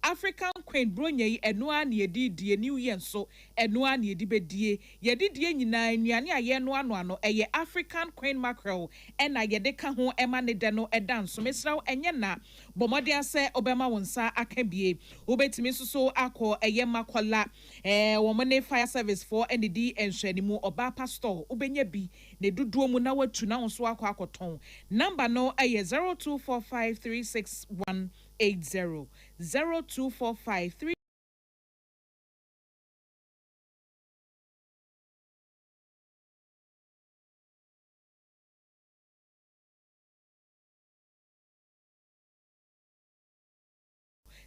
African Queen Bronye enoa na yedi die new year so enoa na yedi bedie yedi die nyina nnuane aye no ano eye African Queen mackerel ena yede ka ho ema ne de no eda nso mesraw enye na bomode ase obema wonsa aka bie obetimi so akọ eye makola wo mo ne fire service for ND enhwanimu oba pastor obenya bi ne duduo mu na watu na nso akọ akoton number no eye 02453610 0245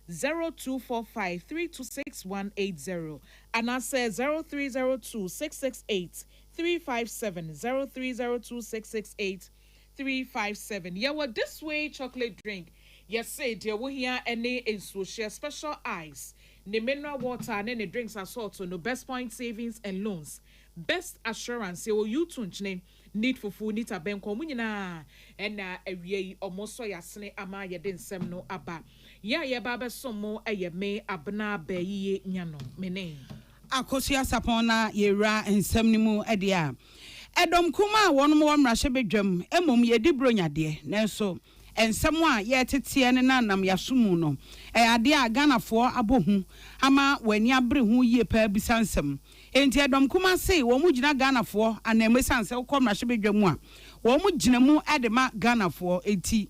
0245-326-180 and I say 0302-668-357 0302-668-357. Yeah, well, this way chocolate drink. Yes, say dear, we here any is share special ice. The mineral water and any drinks are sort no best point savings and loans. Best assurance, you tunch need for food, need a bank communina and a ye almost so yasne ama ya den semno aba. Ya baba somo a me abna be nyano mene. Akosia sapona yera and semnimu edia. Edom kuma one more mrashe bedrum, emum ye dibronya de, nenso. And someone yet it's na nam yasumuno. Adia Ghana for abohu. Ama when ya bring who ye per bisansem. Enti Edom kuma say, Womujina Ghana for and a messan so come rashibe jamwa. Womujinamu adema Ghana for 80.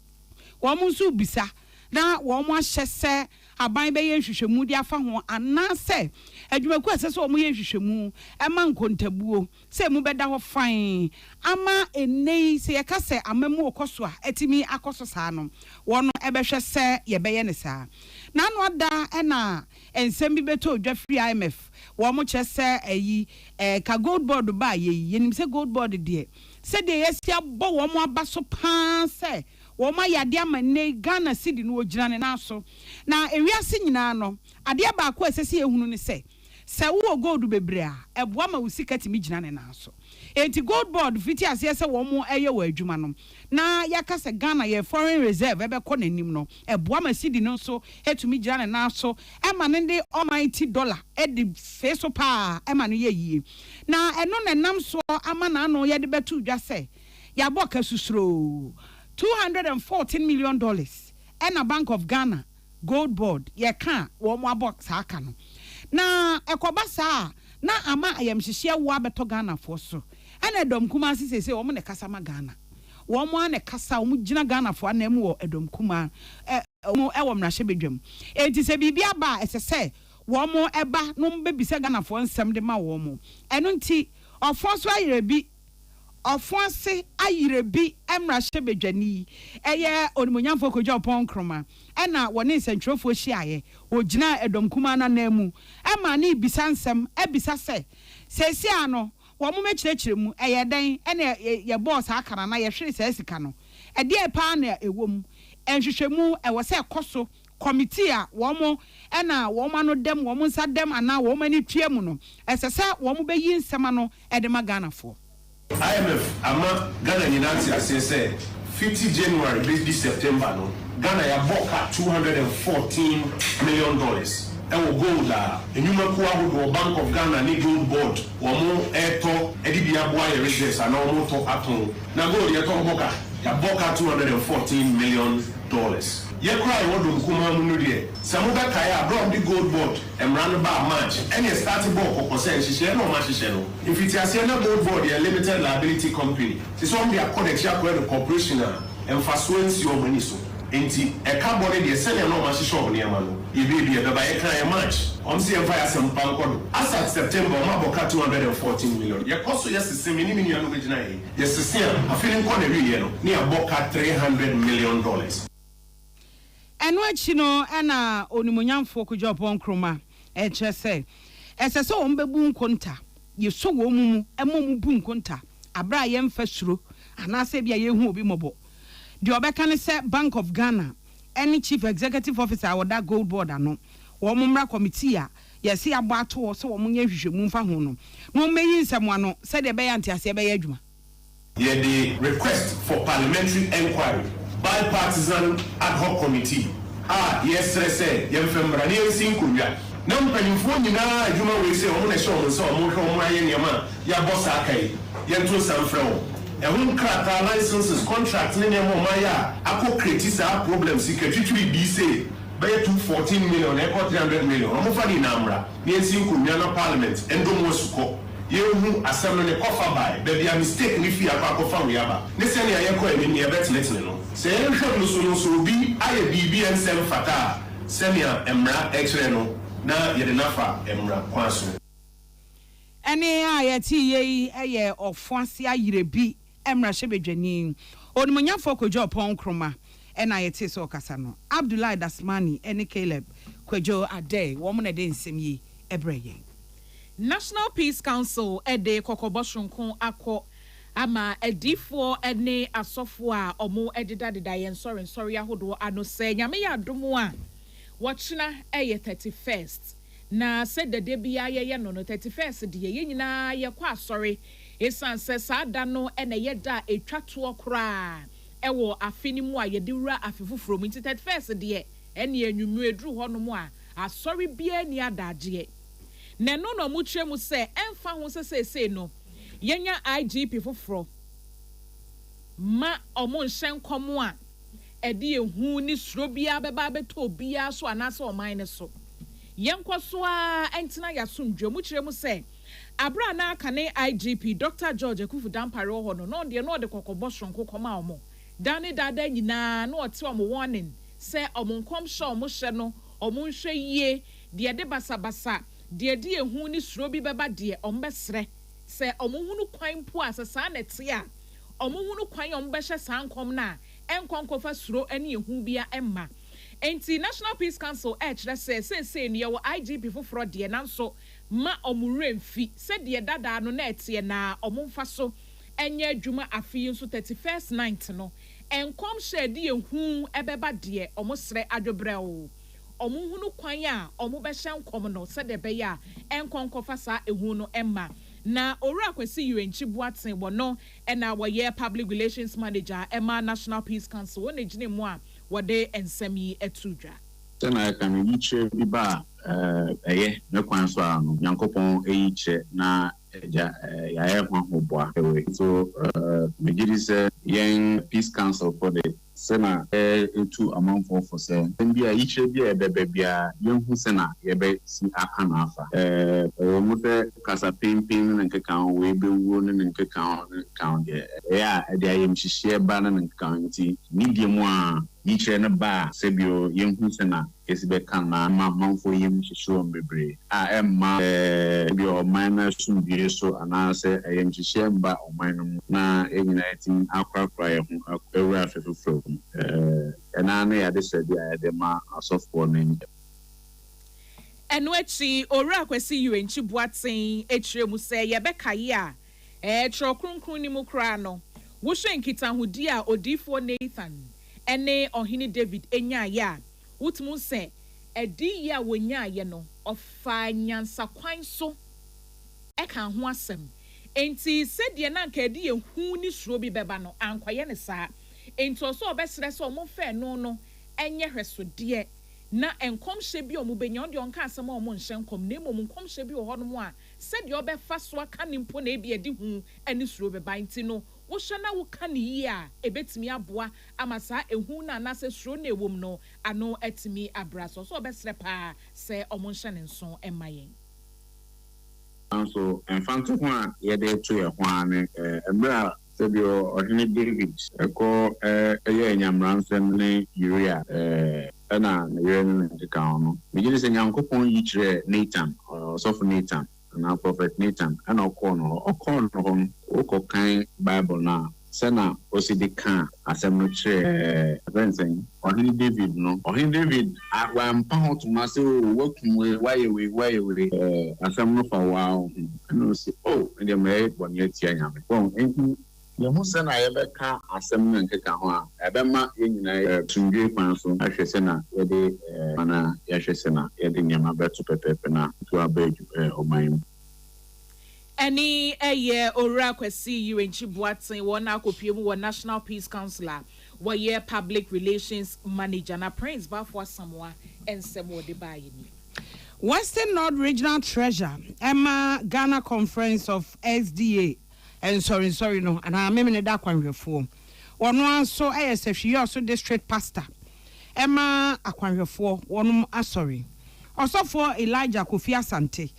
Womusu bisa. Na womwa shese aban be yenhwehwemu dia fa ho anase adwumaku asese omo yenhwehwemu ema nkontabuo se mu beda ho fan ama enei se yakase amamu okoso a etimi akoso saa no wono ebehwe se yebeye ne saa na no ada na ensem bi beto odwa free IMF womo chese ayi ka gold board ba yenim se gold board de se de yesia bo womo abaso pan se Woma yade amane Ghana city no ogina ne naso na ewiase nyina no ade ba ko asese ehunu ne se wo gold bebre a eboa ma usika timi gina ne naso enti gold board fiti ase se wo eye wa adwuma no na yakase Ghana ye foreign reserve ebe ko nanim no eboa ma city no so etumi gina ne naso e ma ne de almighty dollar e de feso pa e ma no ye yie na eno ne nam so ama na no ye de betu dwa se ya boka susuro $214 million and a Bank of Ghana gold board ye can one more box Akan. Na ekobasa na ama ayam hihia wo abeto Ghana for so and Edom kuma say woman kasama Ghana woman ne kasa wo gina Ghana for na mu wo Edom kuma mo e wo mrahye bedwam enti se bibia ba ese wo mo eba no mbebisa Ghana for nsem de ma wo mo eno nti ofo so ayerebi Ofonse ayirebi emrahye bedwani eye onimonyamfo kodwa pon kroma ena woni nsentwofo hyiaye ogina Edom kuma na namu ema na ibisa nsem ebisa sesi ano wo mo mekirekire mu eye den ena ye boss akara na ye hwere sesika no ede pa na ewom enhwehwemu ewo se koso committee a wo mo ena wo ma no dem wo mo nsa dem ana wo ma ni tuemu no esese wo mo beyi nsema no ede magana fo IMF ama Ghana United say 50 January this September no Ghana ya boka $214 million e wo gold a enyuma ko ahodo Bank of Ghana ni gold board wo mo eto edibia boa ye reserves ana wo mo to aton na gold ye to boka ya boka $214 million ye cry wodum kuma mu no de samuda kai abroad the gold board emran ba match any starting ball kokose nhihye no ma hihye no if it is a gold board a limited liability company this one be a connection to the corporation and influence your money so enti e ka body de sell no ma hihye obo ne ma no e be e ba ye cry match on see fire some panko as at September ma boka $214 million ye koso yes semi ni minu anu begina ye yes sia afilin ko na wi ye no ne aboka $300 million eno achino ana onimonyamfo kodwa pon kroma echese esese wo mbebu nkonta yeso wo mumu emomu bu nkonta abra ye mfa suro anase bia ye hu obi mobo de obeka ne se Bank of Ghana any chief executive officer woda gold board ano wo mumra committee a yesi abo ato wo so wo munye hwehwemu mfa ho no no meyi nsem ano se de be ya ntiase be ya adwuma ye the request for parliamentary inquiry bipartisan ad hoc committee yes say yemfemra ne ensin kunwa na mpanyimfo nyinaa adwuma we say omo na hye omo so omo hwe omo aye niam ya boss akai yento samfra wo ehun krata licenses contract ne niam omo ya akọ create sa problem secretary bi say by 214 million e 300 million omo fa ni namra ne ensin kunwa na parliament endomo suko yehu asem ne kofa by be a mistake ni fi akọ we aba ne se ne ayekọ eni ne betnet no se ehwe no so bi aye bibi ensem fata semia emra extra no na yede nafa emra kwaso ene a yeti ye eye ofuase ayire bi emra hyebedwani onumunyafo kojo pon kroma ena yeti so kasa no Abdullahi Dasmani ene Caleb kojo ade wo mo na de nsem yi ebreye National Peace Council ede kokoboshonkon akọ ama edifo ene asofo a omo edidadida yen sorry ahodo ano se nyame ya domo a wachina eye 31st na said the debia ye no 31st de ye nyina ye kwa asori esan se sada no ene ye da etwa to kra ewo afini mu a ye de wura afefufuro mu 31st de ene enwumu edru ho no mu a asori bia ni adaje na no no mu kire mu se emfa ho se no yenya IGP foforo ma omo nhyen komo a edi ehu ni suro bia beba beto bia so anase oman ne so yenko so a entina yasomdwe mu kire mu se abra na aka ne IGP Dr. George Akufu Dampare ho no de no de kokobọ sonko koma omo dane dada nyina na ote omo warning se omo nkom sha omo hye no omo nhwe yie de de basabasa de ehu ni suro bi beba de ombesre se omo hunu kwan po asesa na te a omo hunu kwan ombehye sankom na enkonkofa suro ene ehu bia emma enti National Peace Council kire say ne wo IGP foforo de nanso ma omure mfi se de dada no na etie na omumfa so enye adwuma afi nso 31st night no enkom hye de ehu ebeba de omosre adwobrɛw omuhunu kwan a omubehye nkom no se de be ya enkonkofa sa ehu no emma na owura kwesi yuenchi buaten bono ena woye public relations manager Emma National Peace Council won ejine mu a wode ensemi etudwa tena kan yiche biba eye me kwan so anu yankopon eyiche na ya ho boa so megiri se yen Peace Council for the sena etu amanfo for say bia yiche bia bebe bia yenhu sena yebe si Akan afa mo te kasa pimpin nkeka we be wo ne nkeka kan de ya de ayem hihie ba na nkeka nti media mu a yiche ne ba sebio yenhu sena esibe kan na manfo yem hihie ombebre a emma bio minor sum bi so anase ayem hihie mba oman na enyina etin akrakra ye ho ewura afefufro enane ya de said ya de ma asofo no enwechi owura kwesi yuenchi buaten etire mu se ye bekaye a tro kronkron ni mu kra no wo hwe nkita hodi a odifo Nathan ene ohini David enyaye a wutumu se edi ya wonyaye no ofa nyansa kwan so eka ho asem enti sedie na nka edi ehu ni suro bi beba no ankoye ne saa enti oso obesere so mo fe no enye hwesode na enkom hye bi omubenya onde onka asem omo nhye nkom na emom nkom hye bi ho no mo a sedie obefa so aka ne mpo na ebi edi hu ani suro beba enti no wo hye na wo ka ne yi a ebetimi aboa amasa ehu na anase suro na ewom no ano etimi abraso so obesere pa se omo nhye ne nso emayen so infanto ho a ye de to ye ho ane embra sebio ohini David eko eye nyamransem ne urea na urea ne nkeka no megire se nyankopon yi kire Nathan so for Nathan na prophet Nathan ana okọ no ho okokan Bible na sana osidika asem no kire bensen ohini David no ohini David wa mpa ho to ma se wakumwe waye asem no fa wow no se ende me bonye tia nyame enku ye hu se na ye beka asem no nkeka ho a ebema ye nyina tundwe kwan so ahwe se na ye de mana ye hwe se na ye de nyama beto pepepe na to abegu oman Any eye ora kwesi yuenchi buaten wona akopie mu wo National Peace Council where public relations manager na Prince Bafwa Samoa and Semo de Bayini. Western North Regional Treasurer Emma Ghana Conference of SDA and sorry no and I remember that one reform. One so ASF also district pastor Emma Akwanrefo one sorry. Also for Elijah Kofi Asante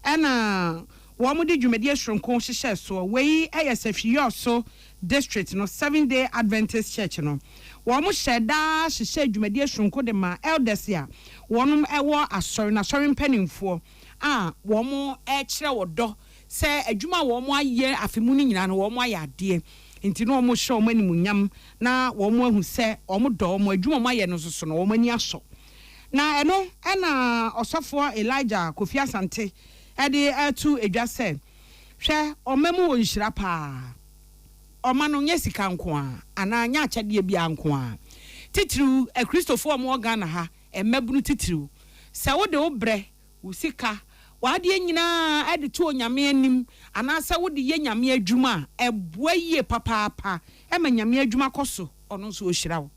and one di dwumadi ashronko hyehyɛ so we ASF also district no 7-day Adventist church no wɔn hyɛ daa hyehyɛ dwumadi ashronko de ma elders ya wɔn ɛwɔ asɔre na asɔre mpanimfoɔ a wɔn ɛkyerɛ wɔdɔ sɛ adwuma wɔn ayɛ afemu no nyinaa no wɔn ayɛ adeɛ nti no wɔn hyɛ wɔn animunyam na wɔn ahu sɛ wɔn dɔ wɔn adwuma wɔn ayɛ no soso no wɔn ani asɔ na ɛno ɛna ɔsɔfoɔ Elijah Kofi Asante ɛde ɛtu edwa sɛ hwɛ ɔmamu wɔ nhyira paa ɔma no nyɛ sika nko a ana nya akyɛdeɛ bia nko a titiriw Kristofo ɔmo Ghana ha ɛmabunu titiriw sɛ wode wo brɛ wo sika wadeɛ nyinaa ɛde to onyame anim ana sɛ wode yɛ nyame adwuma ɛboa yie papaapa ɛma nyame adwuma kɔso ɔno nso ohyira wo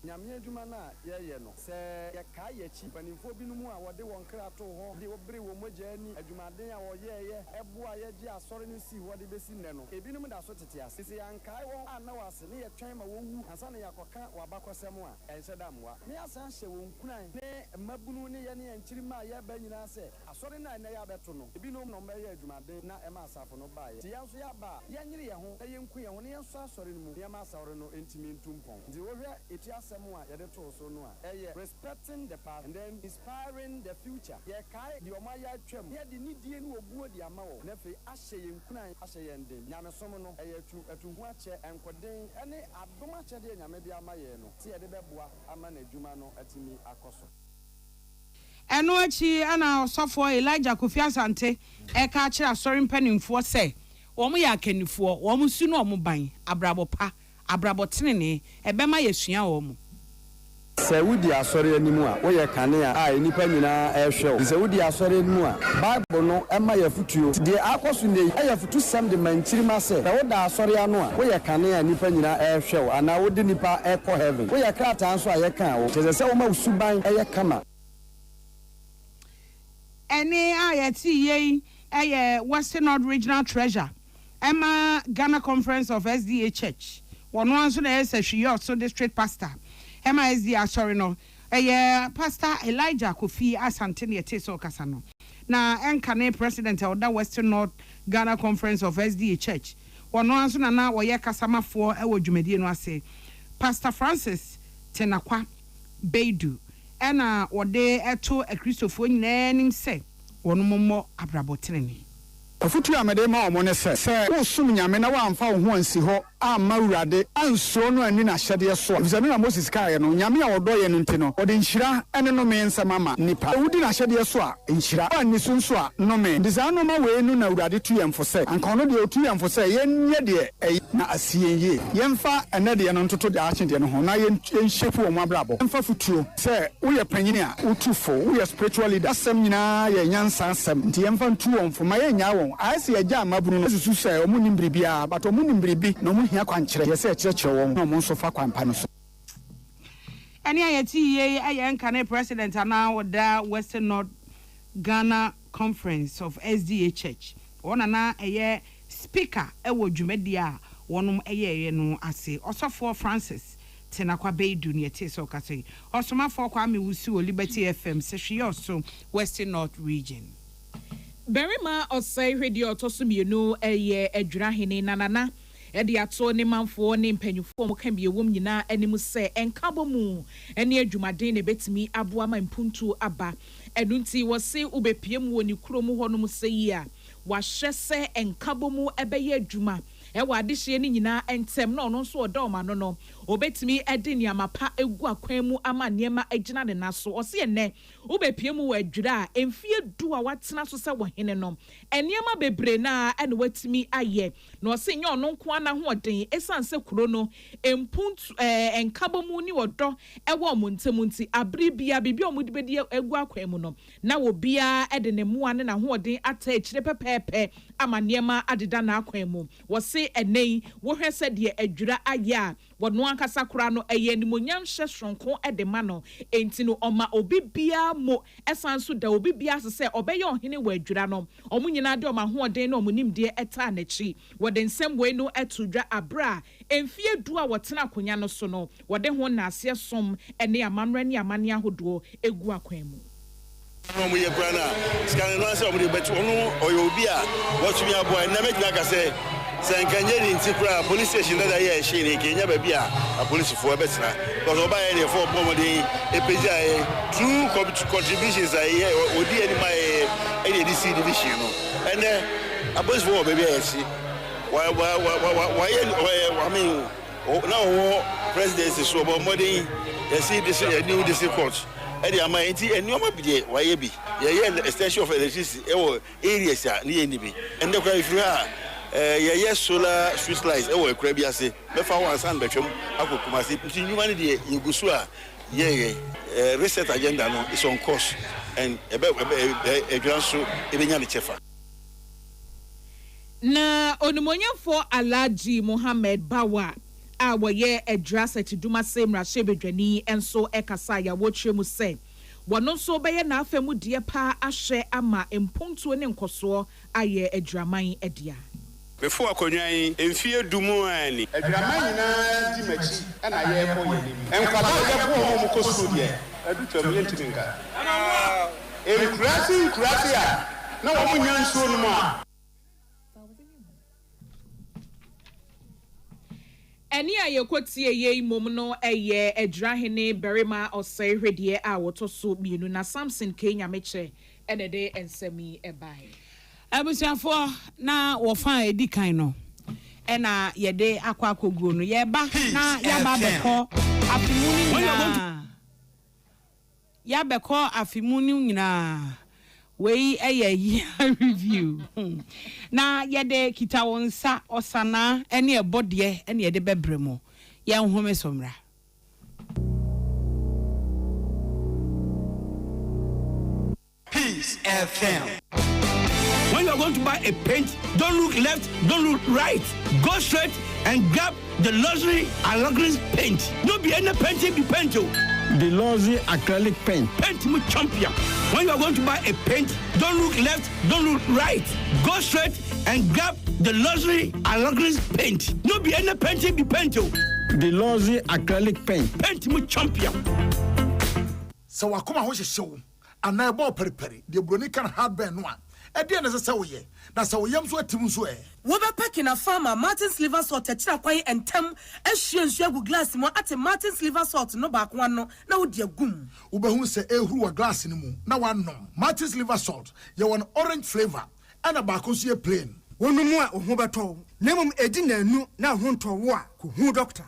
nyame adwuma na yɛyɛ no sɛ yɛka yɛkyi panimfo binom a wɔde wɔn kra to hɔ de wɔbere wɔ mogya ani adwumaden a wɔyɛɛyɛ ɛboa yɛgye asɔre no si hɔ de bɛsi nnɛ no ebinom da so tete ase sɛ yɛnkae wɔn a na wase ne yɛtwɛn ma wɔwu ansa na yɛakɔka wabakɔsɛm a ɛnhyɛ da mmoa ne asan hyɛ wɔn kunan ne mmabunu ne yɛne yɛnkyirima a yɛba nyinaa sɛ asɔre no a ɛnɛ yɛabɛto no ebinom na ɔmbɛyɛ adwumaden na ɛma asafo no baeɛ nti yɛn nso yɛaba a yɛnyere yɛn ho na yɛnku yɛn ho ne yɛnso asɔre no mu nneɛma asɔre no ɛntimi ntu mpɔn nti wohwɛ ɛti asɛm a yɛde too so no a ɛyɛ respecting the past and then inspiring the future yɛkae deɛ ɔma yɛ atwam yɛde ne die no wɔbuo de ama wɔ na afei ahyɛ yɛn kunan ahyɛ yɛn den nyamesom no ɛyɛ atuhu akyɛ ɛnkɔden ɛne adom akyɛdeɛ nyame de ama yɛn no sɛ yɛde bɛboa ama n'adwuma no atumi akɔ so ɛno akyi ana ɔsɔfoɔ Elijah Kofi Asante ɛka akyerɛ asɔre mpanimfoɔ sɛ wɔn yɛ akanifoɔ wɔn su no wɔn ban abrabɔ pa abrabɔ tenene ɛbɛma yɛsua wɔn sɛ wodi asɔre anim a woyɛ kanea a nipa nyinaa ɛhwɛ wo sɛ wodi asɔre anim a Bible no ɛma yɛ futuo deɛ akɔ so ne ɛyɛ futu sɛm de mankyirima sɛ sɛ woda asɔre ano a woyɛ kanea nipa nyinaa ɛhwɛ wo anaa wodi nipa ɛkɔ heaven woyɛ krataa nso a yɛka wo kyerɛ sɛ woma wo suban ɛyɛ kama ɛne a yɛte yei ɛyɛ Western North Regional Treasurer Emma Ghana Conference of SDA Church wɔn nso na ɛsɛ hwiyɛ also district pastor Emma SDA sorry no Pastor Elijah Kofi Asante ne yɛte sɛ ɔkasa no na ɛnkane president of the Western North Ghana Conference of SDA Church wɔn nso na wɔyɛ kasamafoɔ ɛwɔ dwumadie no ase Pastor Francis Tenakwa Beidu ɛna wɔde ɛto Kristofo nyinaa nim sɛ wɔn mmɔ abrabɔtenene afutu amede ma omo ne sɛ wo sum nyame na wamfa wo ho ansi hɔ amma wurade ansuro no ani na hyɛde so efisɛ na Moses kae no nyame a wɔdɔ yɛ no nti no wɔde nhyira ɛne no me nsɛm ama nipa wudi na hyɛde so a nhyira ani so nso a no me disa no ma we no na wurade tu yɛmfo sɛ anka no de otu yɛmfo sɛ yɛnyɛ de na asie yie yɛmfa ɛnɛ de no ntoto de akye de no ho na yɛnhyepu wɔn abrabɔ yɛmfa futuo sɛ woyɛ panyini a wotufo woyɛ spiritual leader asɛm nyinaa yɛ nyansa asɛm nti yɛmfa ntu wɔn fo ma yɛnya wɔn ayɛsɛ yɛgya amabunu no susu sɛ ɔmo nim biribiara but ɔmo nim biribi na ɔmo hia kwankyerɛ yɛsɛ ɛkyerɛkyerɛ wɔn na ɔmo nso fa kwampa no so ɛne ayɛte yie ɛyɛ nkane president ana wɔda Western North Ghana Conference of SDA Church wɔn na ɛyɛ speaker ɛwɔ dwumadi a wɔnom ɛyɛ no ase ɔsɔfoɔ Francis Tenakwa Beidu ne yɛte sɛ ɔkasa yi ɔsomafoɔ Kwame Wusu wɔ Liberty FM sɛ hwɛ ɔso Western North Region Berima osai hwedi otoso mienu eye adwurahene nanana ede ato ne manfo ne mpanyufo mo kan biewom nyina anim se enkabo mu ene adwumaden ne betimi aboa ma mpuntu aba edunti wo se ubepiem wo ni kurom ho no mu se yi a wahye se enkabo mu ebeye adwuma ewa adehye ni nyina entem na ono nso odoma no obetimi ede niamapa egu akwan mu ama niema agina ne naso ose ene ubepiem wo adwura emfie du a watena so se wo hene no eniema bebre na ene watimi aye na ose nye ono nko ana ho oden esanse kuro no empuntu enkabo mu ni wodo ewo omuntemunti abribia bibia omudibedi egu akwan mu no na wo bia ede ne muane na ho oden ata ekire pepepe ama niema adeda na akwan mu wose de enei wo hwe se de adwura aya wono ankasa kora no eye nimonyam hye sonko de ma no enti no oma obi bia mo esan so da obi bia se obeye ohene wa adwura no omo nyina de oma hoɔden na omo nimde eta na chi wode nsɛm we no etudwa abra emfie du a wotena akonya no so no wode ho na ase som ene amamra ne amane ahodo egu akwan mu no ye brana scan no say omo betu ono oyobi a watumi aboa na medina ka say sankanye ni ntikura police station da ye she ni kenya ba bia a police fo betra because oba ye dey for bomode epeja true contributions aye odi ani mai any DC division no and a police for baby aye why I mean now presidency so bomode you see this new DC court Eddie Amainti and Yoma Bide, Wayabi, Yaya extension of electricity, areas are near Nibi. And the cry if you are Yaya solar Swiss lights, Crabia say, Befa one son, Betchum, Akukumasi, humanity, Yugusua, reset agenda no, is on course, and a grand so, even Chefa. Na onumonya for Alaji Mohammed Bawa. Awaye address at Duma Semra Shebedwani and so Ekasaya watch mu say. Wano so beye na afemu die pa ahye ama empontuo ne nkoso aye adraman adia. Before akonyan emfie dumu ani. Adraman nyina di machi na ye ko ye ni. Enkwala ye ko mo ko so die. Adu twam ye ntininka. Enkrasi a na wo mo nyansuo no a. Eni ayekotie ye mom no eye adrahene berima osai hwedie a woto so mienu na Samson Kenya meche ene de ensemi ebai. Abusiafo na wo fa edi kan no. Ena yede akwa akoguo no ye ba na ya ba beko afimuni nyina. Ya beko afimuni nyina. Wei eye review na yede kita wonsa osana ene ebode ene yede bebremo ye nhome somra. Peace FM. When you are going to buy a paint, don't look left, don't look right. Go straight and grab the luxury Alagris paint. No be any paint be paint. The Lozi acrylic paint. Paint mu champion. When you are going to buy a paint, don't look left, don't look right. Go straight and grab the luxury Alagris paint. No be any paint be paint. The Lozi acrylic paint. Paint mu champion. So wakoma ho hyehyɛ and na ebo periperi the broni kan hardburn no a ɛde na sɛ wo ye na sɛ wo yam so atim so wo be packing a farmer Martin's liver salt akira kwan entem ahwie nsu agu glass mo ate Martin's liver salt no ba kwa no na wo de agum wo be hu sɛ ehuru wa glass ni mu na wanom Martin's liver salt ye won orange flavor ana ba ko so ye plain wonu mu a ho beto na mum edi nanu na ho nto wo a ko hu doctor.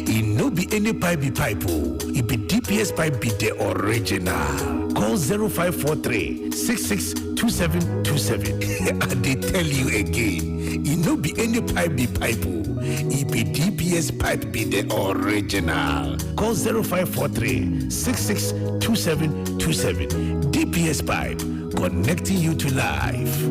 It no be any pipe be pipe. It be DPS pipe be the original. Call 0543 662727. And they tell you again. It no be any pipe be pipe. It be DPS pipe be the original. Call 0543 662727. DPS pipe, connecting you to life.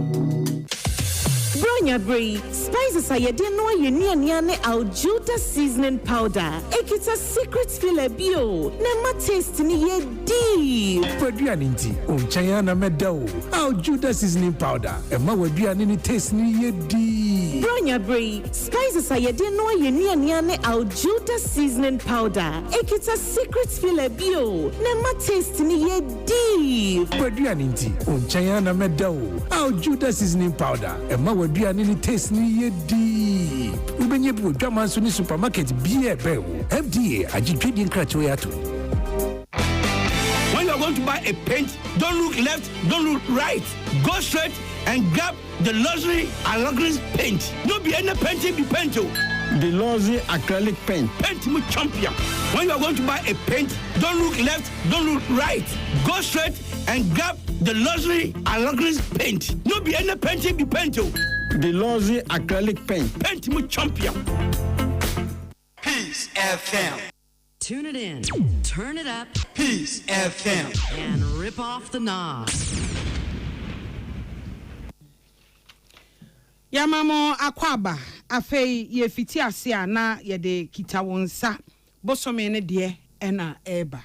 Bronya Bray, spices are no union Aljuta seasoning powder. Ekita secret filler bio. Nema taste ni ye deep. Produaninti, Chayana Meadow. Aljuta seasoning powder. Emma Waduanini taste ni ye deep. Bronya Bray, spices are no union Aljuta seasoning powder. Ekita secret filler bio. Nema taste ni ye deep. Produaninti, Chayana Meadow. Aljuta seasoning powder. Emma Waduanini taste ni ye deep. Ubenye bu drama suni supermarket beer bew. FDA ajitwedi nkracho yato. When you are going to buy a paint, don't look left, don't look right. Go straight and grab the luxury Alagris paint. No be any paint be paint. The Lozi acrylic paint. Paint mu champion. When you are going to buy a paint, don't look left, don't look right. Go straight and grab the luxury Alagris paint. No be any paint be paint. The Lozi acrylic paint. Paint mu champion. Peace FM. Tune it in, turn it up. Peace FM. And rip off the knob. Yamamo akwaba afei ye fiti ase a na ye de kita wonsa bosome ne de ena eba.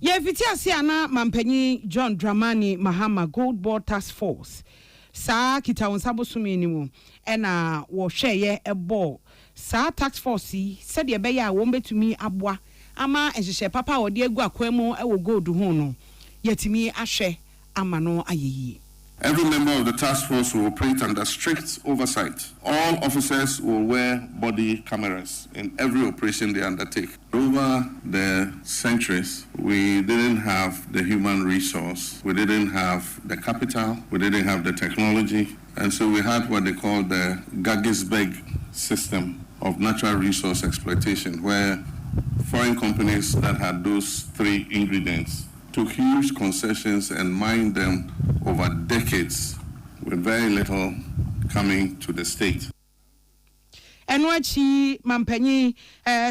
Ye fiti ase a na mampanyi John Dramani Mahama Gold Board Task Force sa kita wonsa bosome ni mu ena wo hwe ye ebo sa task force said ye be ya wo betumi aboa ama ehhye papa wo de agu akwemu e wo gold ho no yetimi ahwe. Every member of the task force will operate under strict oversight. All officers will wear body cameras in every operation they undertake. Over the centuries, we didn't have the human resource, we didn't have the capital, we didn't have the technology, and so we had what they call the Gagisberg system of natural resource exploitation, where foreign companies that had those three ingredients took huge concessions and mined them over decades with very little coming to the state. Enwachi mampanyi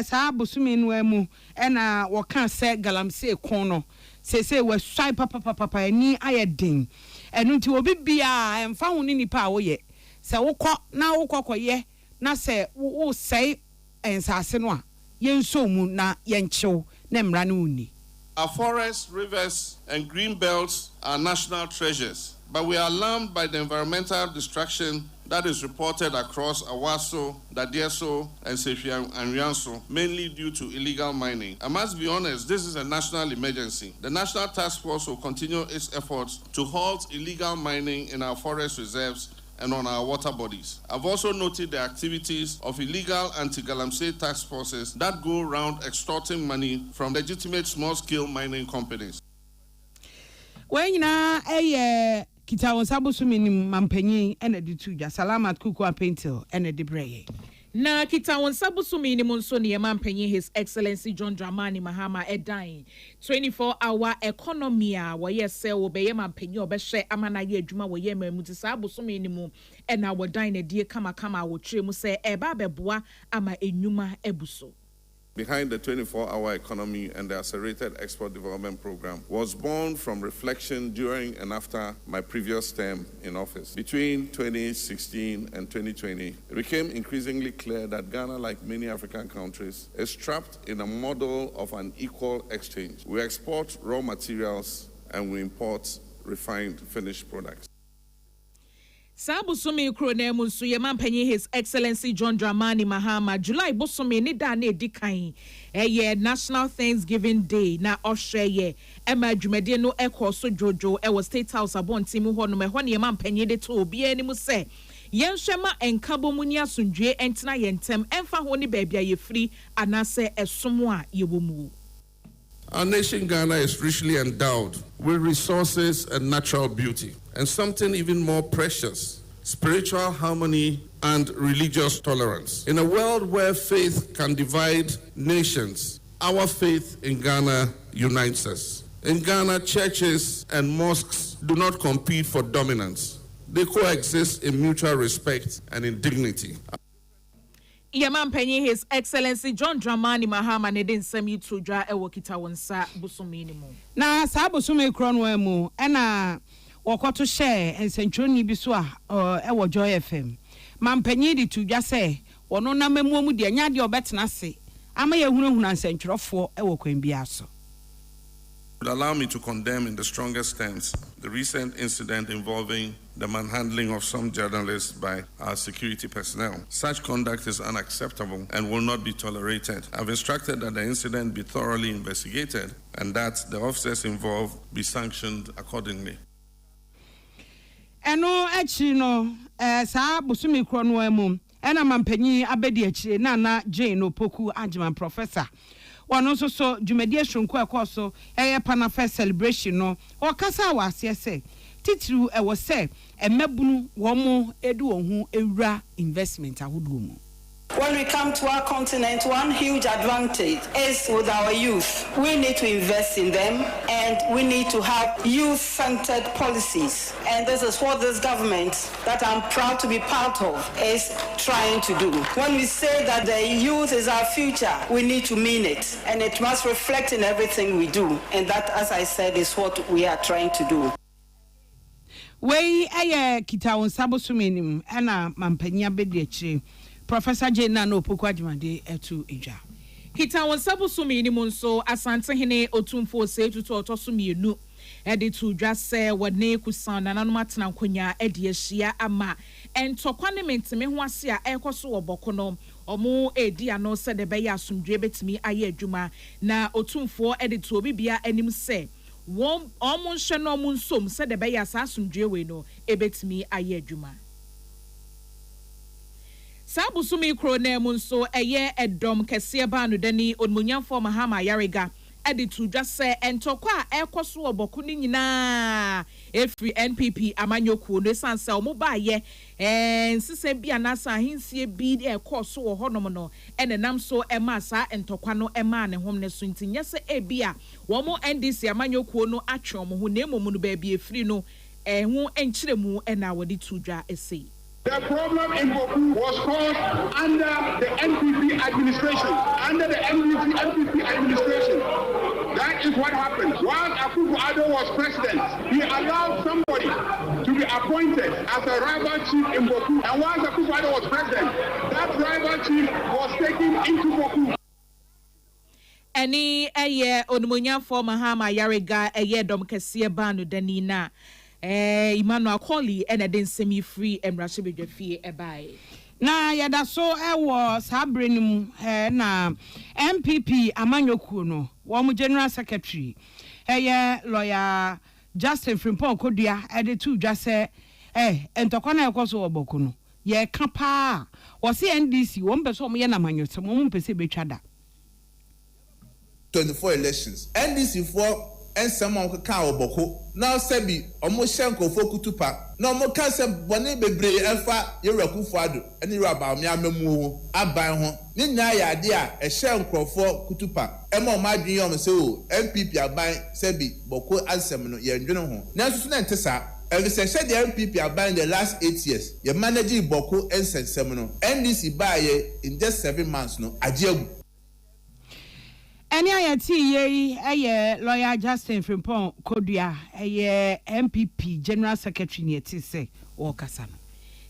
saa bosumi nwemu ena wokan se galamse kono se we swai papa ani ayedin enu nti obi bia emfa ho ni nipa wo ye se wokọ na wokọkọye na se wo sei ensase no a yenso mu na yenchew na mra na uni. Our forests, rivers, and green belts are national treasures, but we are alarmed by the environmental destruction that is reported across Awaso, Dadieso, and Sefia and Rianso, mainly due to illegal mining. I must be honest, this is a national emergency. The National Task Force will continue its efforts to halt illegal mining in our forest reserves and on our water bodies. I've also noted the activities of illegal anti-galamsey task forces that go around extorting money from legitimate small-scale mining companies. When kita won sabosumi ni mampanyi ene dituja salamat kuku apentil ene debreye. Na kita won sabosumi ni monso ni mampanyi His Excellency John Dramani Mahama edan 24-hour economy a wo yese wo be mampanyi obehwe amana ye adwuma wo ye mamuti sabosumi ni mu ena wo dan na die kama wo tre mu se eba beboa ama enyuma ebuso. Behind the 24-hour economy and the accelerated export development program was born from reflection during and after my previous term in office. Between 2016 and 2020, it became increasingly clear that Ghana, like many African countries, is trapped in a model of an equal exchange. We export raw materials and we import refined finished products. Sabusumi Kronemu Nsuye mampanyi His Excellency John Dramani Mahama July bosome ni da na edikan National Thanksgiving Day na ohweye ema dwumade no ekoso jojo was State House abontimu ho no me ho ne mampanyi de to obi ani mu se yenhwema enkabo muni asundwe entena yentem emfa ho ne baabia ye free anase esomo a yewomu. Our nation, Ghana, is richly endowed with resources and natural beauty, and something even more precious, spiritual harmony and religious tolerance. In a world where faith can divide nations, our faith in Ghana unites us. In Ghana, churches and mosques do not compete for dominance. They coexist in mutual respect and in dignity. Yamampanyi His Excellency John Dramani Mahama ne den sami todwa ewo kita wonsa bosome ni mu. Na sa bosome kronwe mu ena wokoto share ensentwoni bi so a ewo Joy FM. Mampanyi di todwa se wono na mamu mu de anya de obetena se ama ye hunahuna nsentwerofo ewo kwan bi aso. Allow me to condemn in the strongest terms the recent incident involving the manhandling of some journalists by our security personnel. Such conduct is unacceptable and will not be tolerated. I've instructed that the incident be thoroughly investigated and that the officers involved be sanctioned accordingly. Eno no sa bosumi kronwe mu ena mampanyi abedi achire na Jane Opoku Agyeman professor one also so Jumedi Shunko ekoso Pana First celebration no o kasa wa ase titru e wo se emabunu wo mo edu ohun ewura investment ahodo mu. When we come to our continent, one huge advantage is with our youth. We need to invest in them and we need to have youth-centered policies. And this is what this government that I'm proud to be part of is trying to do. When we say that the youth is our future, we need to mean it. And it must reflect in everything we do. And that, as I said, is what we are trying to do. Wei aye kita won sabo sumenim na mampanya bedi akire Professor Jane no Opoku Adwumade etu eja. Kita won sabo sumenim nso asante hene otumfo setutu otoso mienu edi tu dwa se wone kusan nananom atena nkonya edi ahia ama entokwa ne mentime ho ase a ekoso woboko no omo edi ano se de be ya asumdwe betimi aye adwuma na otumfo edi tu obibia anim se won omo nhwe no omo nsom se de be ya asumdwe we no ebetimi aye adwuma. Sabusumi kro na mu nso eye edom kese ba no dani onmunyamfo Mahama Yarega edi to just say entokwa ekoso oboku ni nyina efri NPP amanyoku no sanse omo ba ye nsise bia na sa hinsie bi ekoso wo honom no enenam so ema sa entokwa no ema ne hom ne so ntinye se ebia wo mo NDC amanyoku no atwe omo ho na emom no ba bi efri no hu enchiremu ena wodi to dwa ese. The problem in Boku was caused under the NPP administration. Under the NPP administration. That is what happened. While Akufo-Addo was president, he allowed somebody to be appointed as a rival chief in Boku. And while Akufo-Addo was president, that rival chief was taken into Boku. Any eye onumunyamfo Mahama Yarega eye dom kese ba no danina. Emmanuel Colley and a den semi free and Rashid Fee ebai. Na yada so ewo sabrenum na MPP amanyoku no wo general secretary lawyer Justin Frimpong Kodua ede tu dwa se entokwa na ekoso oboko no ye ka pa wo se NDC wo mpeso mo ye na manyose mo mpese betwada 24 elections NDC for and someone can count Boko. Now, Sebi, almost Shanko Fokutupa. No more cancer, Bonnie Bebre, Alpha, Yeraku Fado, and Iraba, Miamu, Abaho, Nina, dear, a Shanko for Kutupa. Emma, my dear, so MPP are buying Sebi, Boko, and Semino, Yan Now, Tessa. And said the MPP are buying the last 8 years. Your managing Boko and San Semino. NDC buy in just 7 months, no, Ajiabu. Any ye lawyer Justin Frimpong Kodua MPP General Secretary Nieti say Wakasano.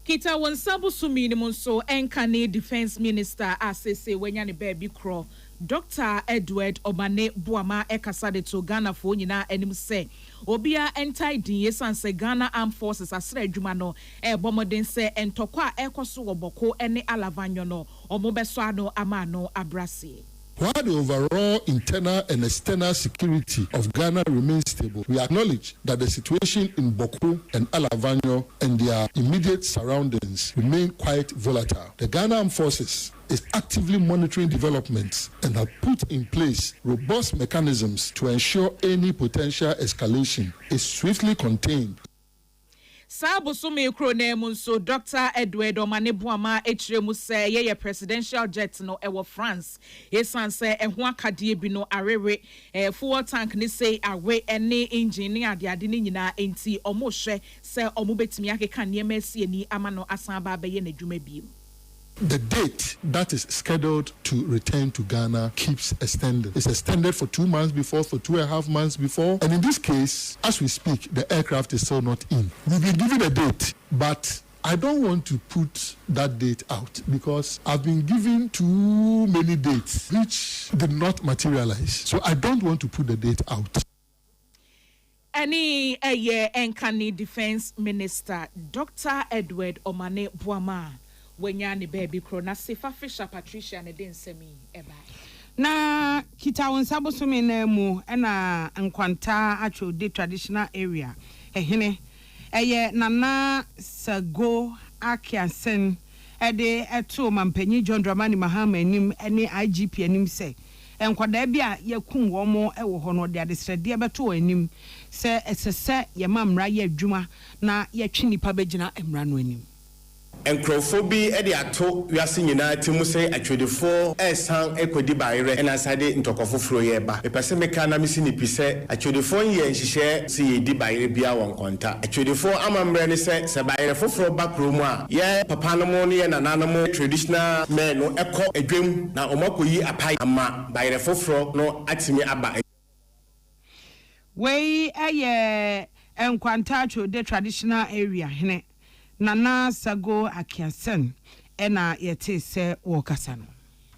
Kita won sabu sumi ni monso enkane Defense Minister asese wenya ne baby crawl Dr. Edward Omane Buama ekasade to Ghana fo nyina anim se obia entai din yesanse Ghana Armed Forces asra adwuma no bomoden se entokwa ekoso woboko ene alavanyo no omobeso ano amano abrasi. While the overall internal and external security of Ghana remains stable, we acknowledge that the situation in Boku and Alavanyo and their immediate surroundings remain quite volatile. The Ghana Armed Forces is actively monitoring developments and have put in place robust mechanisms to ensure any potential escalation is swiftly contained. Sabo sume krone munso Dr. Edward Omane Buama echiremu se ye presidential jet no ewo France yesan se ehwo akade bi no arere fuel tank ni say awe ene engine ni ade ni nyina enti omo hwe se omo betimi akeka niema sie ni ama no asan ba be ye na dwuma bi. The date that is scheduled to return to Ghana keeps extending. It's extended for 2 months before, for 2.5 months before. And in this case, as we speak, the aircraft is still not in. We've been given a date, but I don't want to put that date out because I've been given too many dates which did not materialize. So I don't want to put the date out. Any Enkani Defense Minister, Dr. Edward Omane Buama. Wenya ni baby krona sefa Fisher Patricia ne den semi eba na kita wonsabo so me na mu na nkwanta atwo de traditional area ehene nana sago akiasen ede eto mampanyi John Dramani Mahama anim ene IGP anim se enkwada bia yakum wo mo ewo ho no de adesrede beto anim se esese ye mamra ye adwuma na ye twi nipa begina emra no anim. Encrophobia ediato wiase nyina timu se atwedefo esan ekodi baire na sade ntokofoforo ye ba epese meka na misi ni pise atwedefo ye nhihye se ye di baire bia won konta atwedefo amamre ne se baire foforo ba kromu a ye papa no mo ne ye nanano mo traditional men no eko adwem na omakoyi apai ama baire foforo no atimi aba we Enkwantacho de traditional area hene Nana Sago Akiasen ena yete se wokasano.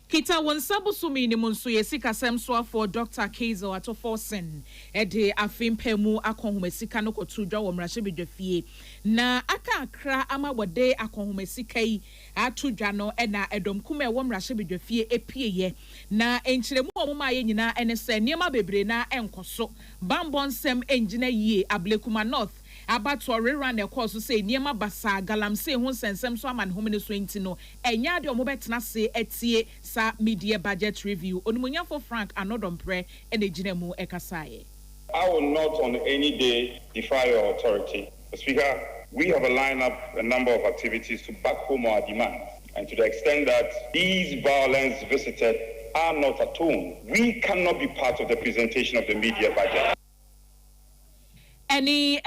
Kita wonsabu sumi ni munsu yesika semswa for Dr. Kaiser ato Forsen ede afimpemu akonhumesika no kotudwa wo mrahye na aka akra ama wode akonhumesika yi atudwa no ena edomkum e wo mrahye bedwafie epieye na enchiremu omuma ye nyina ene se niema bebre na enkoso bambonsem engina yie Ablekuma North abato rerun e course say niema basa galamse ho sensem so aman home ne so enti no enya de omobetena se etie sa media budget review onumunyafo Frank Anodompre ene gina mu ekasaye. I will not on any day defy your authority. Speaker, we have lined up a number of activities to back home our demands, and to the extent that these violence visited are not atoned, we cannot be part of the presentation of the media budget. Any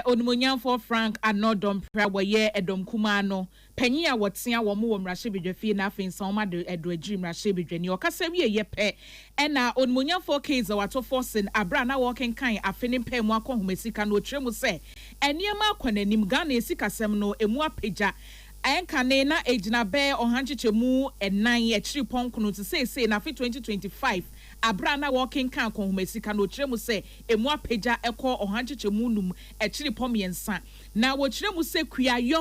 onumunyafo Frank Anodompre waye edomkumano penyi a wotia wo mo mrahye bedwafie na afensa ma de edoagiri mrahye bedwani okasa wie yepe ena onumunyafo Kaiser wato Forsen abra na walking kan afene mpemu akohumesika no tremu se eniema akwanenim Ghana esikasem no emu apagya Akan na ejina be ohanchechemu enan echiri ponkono to say na 2025 abra na walking kan kohumesika no tremu se emu apagya ekọ ohanchechemu num echiri pomiensa na wo tremu se kuaye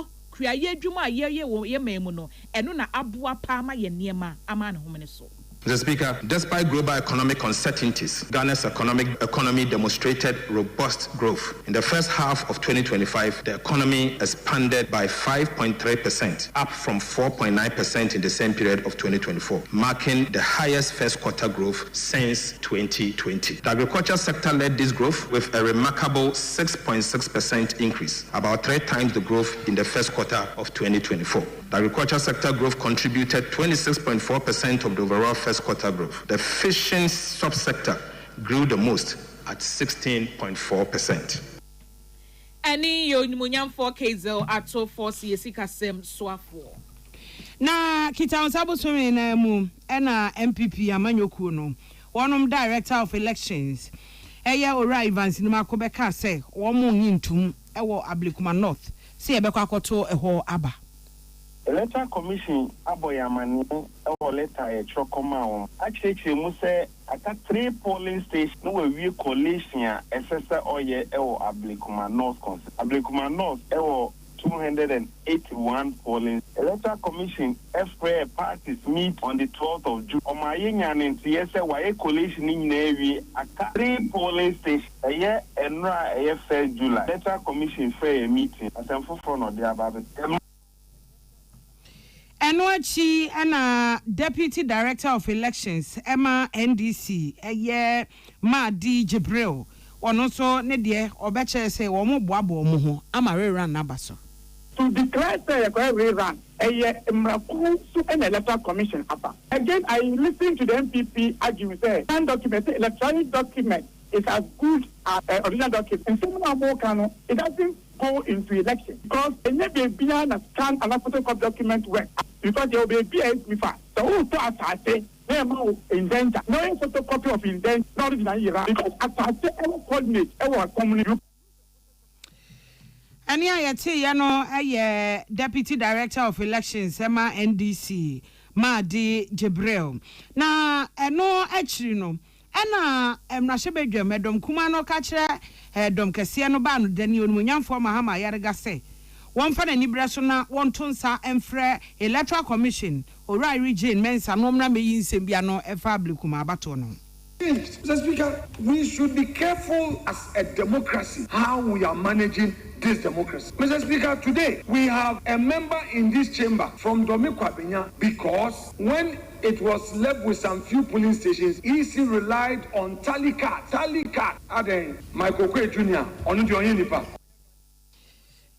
adwuma ye wo ye memu no eno na aboa pa ma ye niema ama ne homene so. Mr. Speaker, despite global economic uncertainties, Ghana's economy demonstrated robust growth. In the first half of 2025, the economy expanded by 5.3%, up from 4.9% in the same period of 2024, marking the highest first quarter growth since 2020. The agriculture sector led this growth with a remarkable 6.6% increase, about 3 times the growth in the first quarter of 2024. The agriculture sector growth contributed 26.4% of the overall first quarter growth. The fishing subsector grew the most at 16.4%. Any yonimunyamfo Kaiser ato force yesikasem swafo. Na kitaonsabo swemi na mu ena MPP amanyoku no. Wonom director of elections. Eya ora Evans ni makobeka se womo nyintum ewo Ablekuma North. Se ebekwa akoto eho aba. Electoral Commission aboyamani or letter a chocoma. Actually, mu say at 3 polling stations no we coalition SSR oye or Ablekuma North Council. Ablekuma North 281 polling. Electoral Commission FPA parties meet on the 12th of June. Omayenyan in TSA why coalition in Navy at 3 polling stations. A year and a year July. Electoral Commission fair meeting. As I'm for front of the above. Enwachi ana Deputy Director of Elections Emma NDC eye Madi Jibril ono so ne de obeche say wo mo boabo mo ho amare ran nabaso to declare say we run eye mraku so an electoral commission apa again I listen to the MPP argument say electronic document is as good as original document and some more can it doesn't go into election because maybe behind a scan and a photocopy document work because there will be a before. So who to assess no indenture, no photocopy of indenture, not original era because assess our coordinate our community. Ani ayete yano aye Deputy Director of Elections Emma NDC Madi Jibril na eno achiri no ena emrahye medom kuma no ka kire dom kese no ba no dani onmunyamfo mahama yarega se won fa na nibra so na won tonsa emfre Electoral Commission ora region mensa no mna meyi nsem bia no efa Ablekuma abato no. Mr. Speaker, we should be careful as a democracy how we are managing this democracy. Mr. Speaker, today we have a member in this chamber from Domikwabenya because when it was left with some few polling stations, EC relied on tally card, adding Michael Kwe Jr. on the Onyenipa.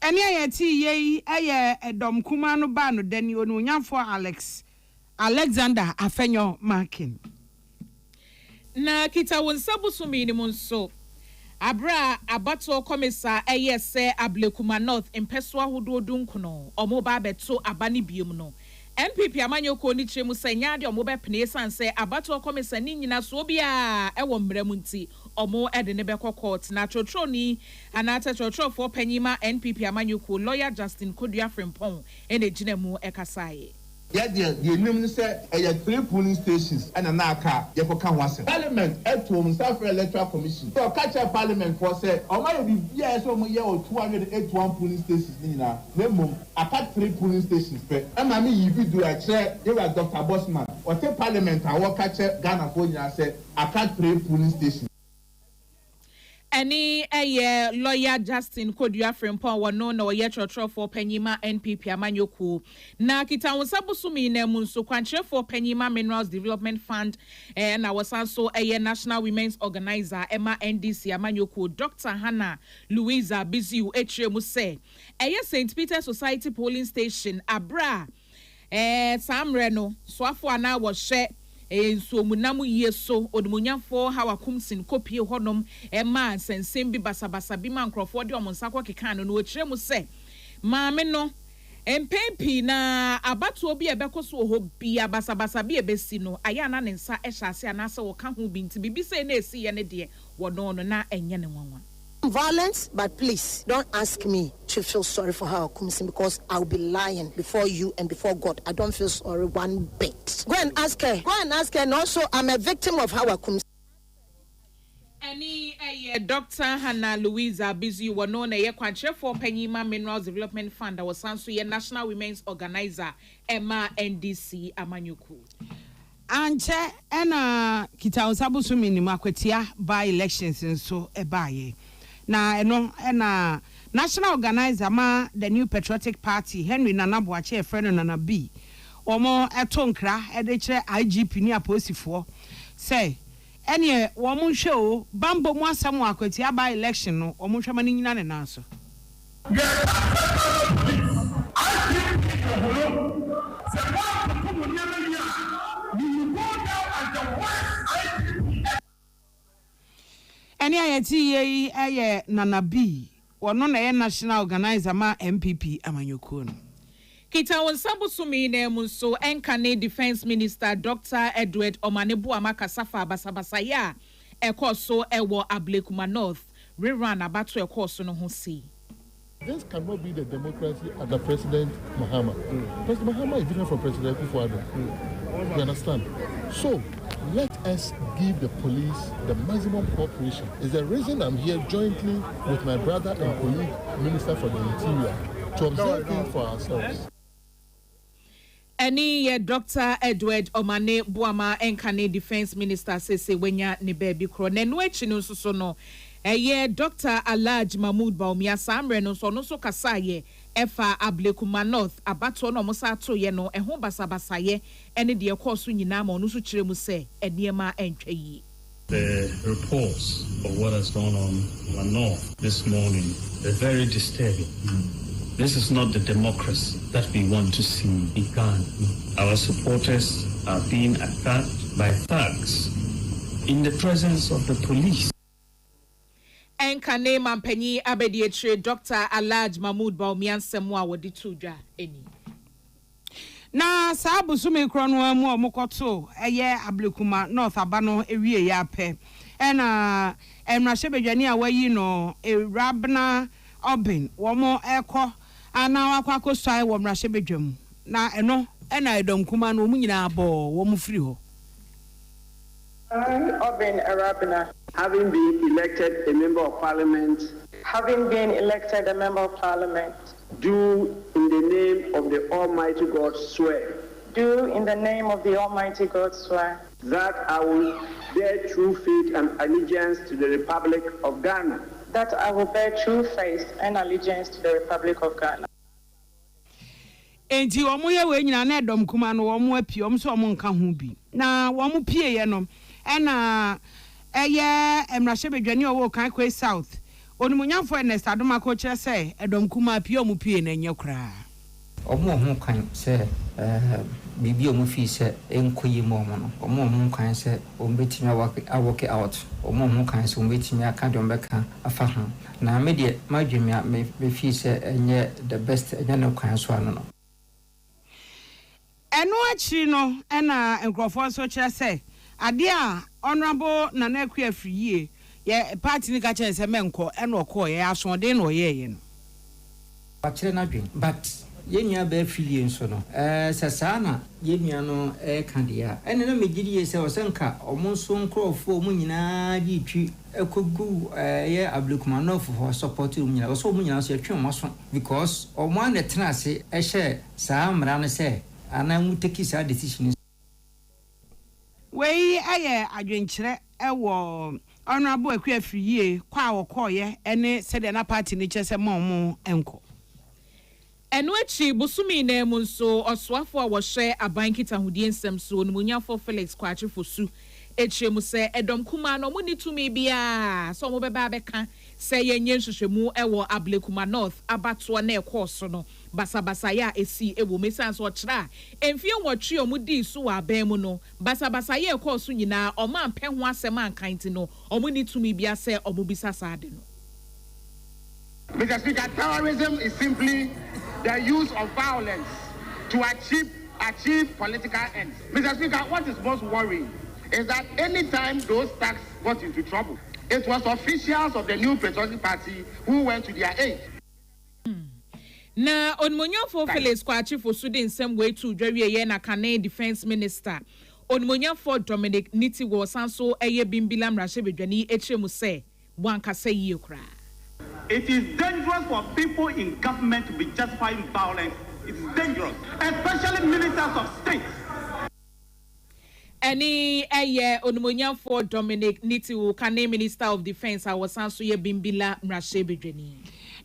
Any ayati ye aye edom kuma no ba no dani onu nyamfo Alexander Afenyo Markin. Na kita wonsabu sumi ni munso abra abato komisa se Ablekuma North impeswa hodo dunkuno omo ba beto abani biom no NPP amanyoko ni chemu senya de omo be pene san se abato komisa ni nyina so bia e wo mramunti omo ede ne be court na trotro ni anata trotro for panyima NPP amanyoko lawyer Justin Kodua Frimpong ene gina mu ekasaye. Yeah, the name say 3 polling stations and an aka you can was Parliament at home South Electoral Commission. So catch a Parliament for say or might be yes or 281 polling stations in name I cut 3 polling stations. And I mean if you do a chair, you are Dr. Bossman or take Parliament and walk catch Ghana for you and say I cut 3 polling stations. Any lawyer Justin Kodua Frimpong wano na oye trotro for Penyima NPP amanyoko na kita wonsabusumi na munso kwanche for Penyima Minerals Development Fund na wasanso National Women's Organizer Emma NDC amanyoko Dr. Hannah Louisa Biziu etremu se St. Peter Society polling station abra samre no swafo ana wo hye so munamu yeso odumunyafo hawa kumsin kopie honom ma sensem bi basabasa bi man krofo de omonsakwa keka no no kiremu se maame no empempi na abato obi ebekoso ho bia basabasa bi ebesi no aya na ne nsa ehase anase wo ka ho bi nti bibi se na esi ye ne de wono no na enye ne nwanwa. Violence, but please don't ask me to feel sorry for her because I'll be lying before you and before God. I don't feel sorry one bit. Go and ask her. And also, I'm a victim of how Kumsi. Any Dr. Hannah Louisa Bizu were known a kwanche for Penyima Minerals Development Fund that was also a National Women's Organizer Emma NDC Amanyuku. Anche ena kita usabusu minima kwetia by elections nso ebaye. Na ena national organizer ma the New Patriotic Party Henry Nana Boache friend Nana B. Omo etonkra edechere IGP ni aposifo say ene womu show bambo mu asam akwatia by election no omo hwema ni nyina ne nanso. Any ayeti ye Nana B wono na ye national organizer ma MPP amanyoko no. Kita wonsabusumi na munso enkane defense minister Dr. Edward Omanebu amaka safa basabasa ya ekoso ewo Ablekuma North rerun abato ekoso no ho si. This cannot be the democracy under President Mahama. President Mahama is different from President Kufuor. You understand? So let us give the police the maximum cooperation. It's the reason I'm here jointly with my brother and colleague, Minister for the Interior, to observe things for ourselves. Any Dr. Edward Omane Buama Enkane Defense Minister says wenya ne baby kro ne no echi no so no Dr. Alaj Mahmoud Baumia Samre no so kasaye efa Ablekuma North abato no mosa to ye no eho basabasa ye ene de ekoso nyina ma no so kiremu se eniema entwa yi. The reports of what has gone on north this morning are very disturbing. This is not the democracy that we want to see in Ghana. Our supporters are being attacked by thugs in the presence of the police. Enkane Mampenyi Abedietre Dr. Alaj Mahmoud Baumian Semwa wodi tuja eni. Na sabu sume kronu amu omokoto eye Ablekuma North abano ewie ya pe. Ena emrashebedwani awayi no Rabna Obin womo eko ana wakwa kosai wo mrashebedwam. Na eno ena edomkuma no mu nyina abo wo mu firi ho. Obin Arabina, having been elected a member of parliament, do in the name of the Almighty God swear. That I will bear true faith and allegiance to the Republic of Ghana. Enti omo ye we nyina na edomkuma no omo apie omo so omo nka ho bi. Na omo pie ye no ena eye emrashebedwani owo kan kwe south onimunyamfo Ernest Adomako kire se edomkuma pie omo pie na enye kra omo ho kan se bibi omo fi se enkoyi mo no omo ho kan se ombetimi work out omo ho kan se ombetimi aka de ombeka afa ho na me de madwemi me fi se enye the best enye no kan so ano no eno achi no na nkrofo so kire say ade a honorable Nana Akua Afriye ye party ni ka kire say menko ena okọ ye asode na oyeye no ba kire na dwen but yenya ba Afriye nso no sasana yenya no ka dia ene na megiri say osenka omonso nkrofo mu nyina di twi ekogu ye Abdulkumanov for support mu nyina so mu nyina so yetwe maso because omo an tena ase ehye saa mra no say ana mu take sa decision wei aye adwenkyere ewo honorable Akua Afriye kwa wokoye ene sede na party ni chese momo enko eno achi busumi na mu nso oswafo a wo hwe abankita hudie nsem so onumunyafo Felix Kwachifosu echemu se edom kuma no muni tumi bia so mo beba beka se yenye nhwehwemu ewo Ablekuma North abato na ekoso no basabasa ya esi ewo mesanso ochra emfie nwotwe omudi so wa ban mu no basabasa ya ekoso nyina oma mpɛ ho asɛm ankanti no omuni tumi bia se omubisa saade no. Mr. Speaker, terrorism is simply the use of violence to achieve political ends. Mr. Speaker, what is most worrying is that anytime those thugs got into trouble, it was officials of the New Patriotic Party who went to their aid. Na onmonyafo Felix Kwachifosu de nsem way to dwarie ye na Akan Defense Minister onmonyafo Dominic Niti wo sanso eye bimbila mrahye bedwani etremu se wankasa yie kra. It is dangerous for people in government to be justifying violence. It is dangerous, especially ministers of state. Any onmonyafo Dominic Niti wo Akan Minister of Defense awosanso ye bimbila mrahye bedwani.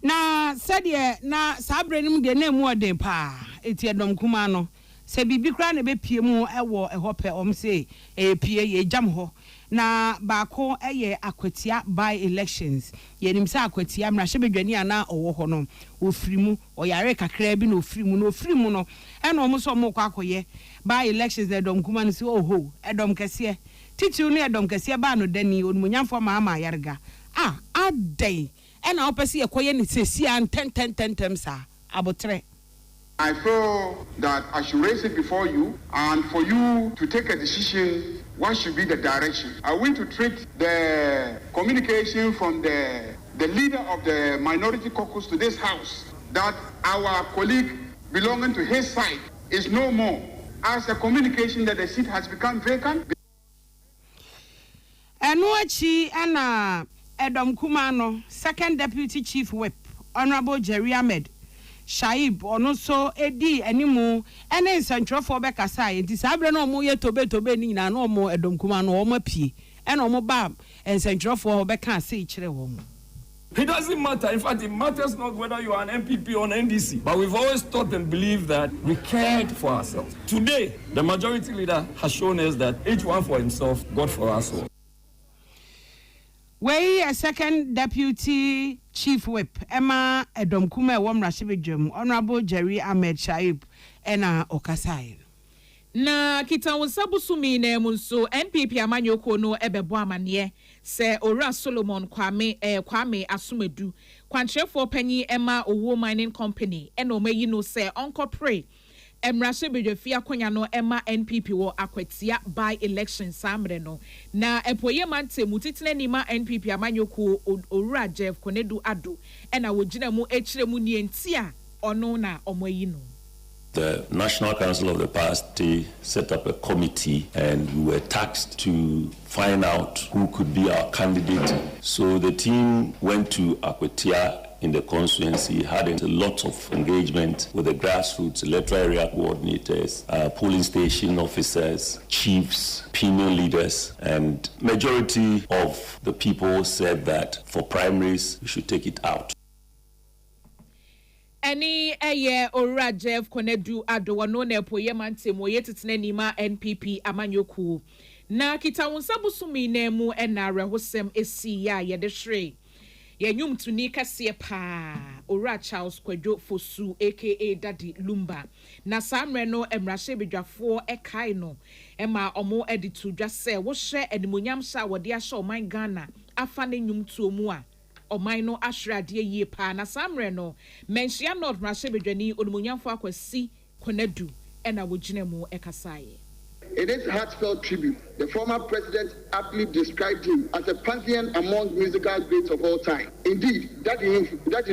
Na said na sabrenim de na mu oden pa eti edom kuma no se bibi kra na be pie mu ewo ehope omse pie ye jam ho na baako eye akwatia by elections yenim se akwatia mrahye bedwani ana owo ho no ofirimu oyare kakra bi na ofirimu no ena omso mo kwa akoye by elections edom kuma no se oho edom kese titi no edom kese ba no dani onmunyamfo ma yarga adai ena opesi ekoye ni sesi an 10 sa abotre. I feel that I should raise it before you and for you to take a decision. What should be the direction? Are we to treat the communication from the leader of the minority caucus to this house that our colleague belonging to his side is no more as a communication that the seat has become vacant? Enuachi ena Edom Kumano, second deputy chief whip, Honorable Jerry Ahmed Shaib, onoso edi animu, ene central for Bekasai, and disabre no more tobe nina no more Edom Kumano or Mapi, and omo bam, and central for Bekasi Chirewom. It doesn't matter. In fact, it matters not whether you are an MPP or an NDC. But we've always thought and believed that we cared for ourselves. Today, the majority leader has shown us that each one for himself, God for us all. Way a second deputy chief whip, Emma Edom Kuma Wamrashibijum, Honorable Jerry Ahmed Shaib, Ena Okasai. Na kita wonsabusumi na munso NPP amanyoko no ebebo amane se Ora Solomon Kwame Asumedu kwantrefo panyi Emma Owo Mining Company ena omayi no se onkopre Emrashe bedwafia konya no Emma NPP wo akwatia by election samre no na epoye mante mutitine nima NPP amanyoko Ora Jeff Konedu Ado ena wogina mu echire mu nientia ono na omayi no. The National Council of the Party set up a committee and we were tasked to find out who could be our candidate. So the team went to Akwatia in the constituency, had a lot of engagement with the grassroots, electoral area coordinators, polling station officers, chiefs, opinion leaders, and majority of the people said that for primaries, we should take it out. Any Ora Jeff Konedu Ado wano na epoye mante mo yetitine nima NPP amanyoku. Na kita wonsabusumi na mu ena rehosem esi ya yedehre. Yenyum tuni kase pa Ora Charles Kwadwo Fosu aka Daddy Lumba. Na samre no emrahye bedwafo ekai no ema omo editu dwase wo hye animonyam sha wode ahye oman Ghana afa ne nyum tuomu a Omai no ashrade ye pa na samre no menhia not mrahye bedwani onumunyamfo akwasi Konedu ena wojine mu ekasaye. In his heartfelt tribute, the former president aptly described him as a pantheon among musical greats of all time. Indeed, Daddy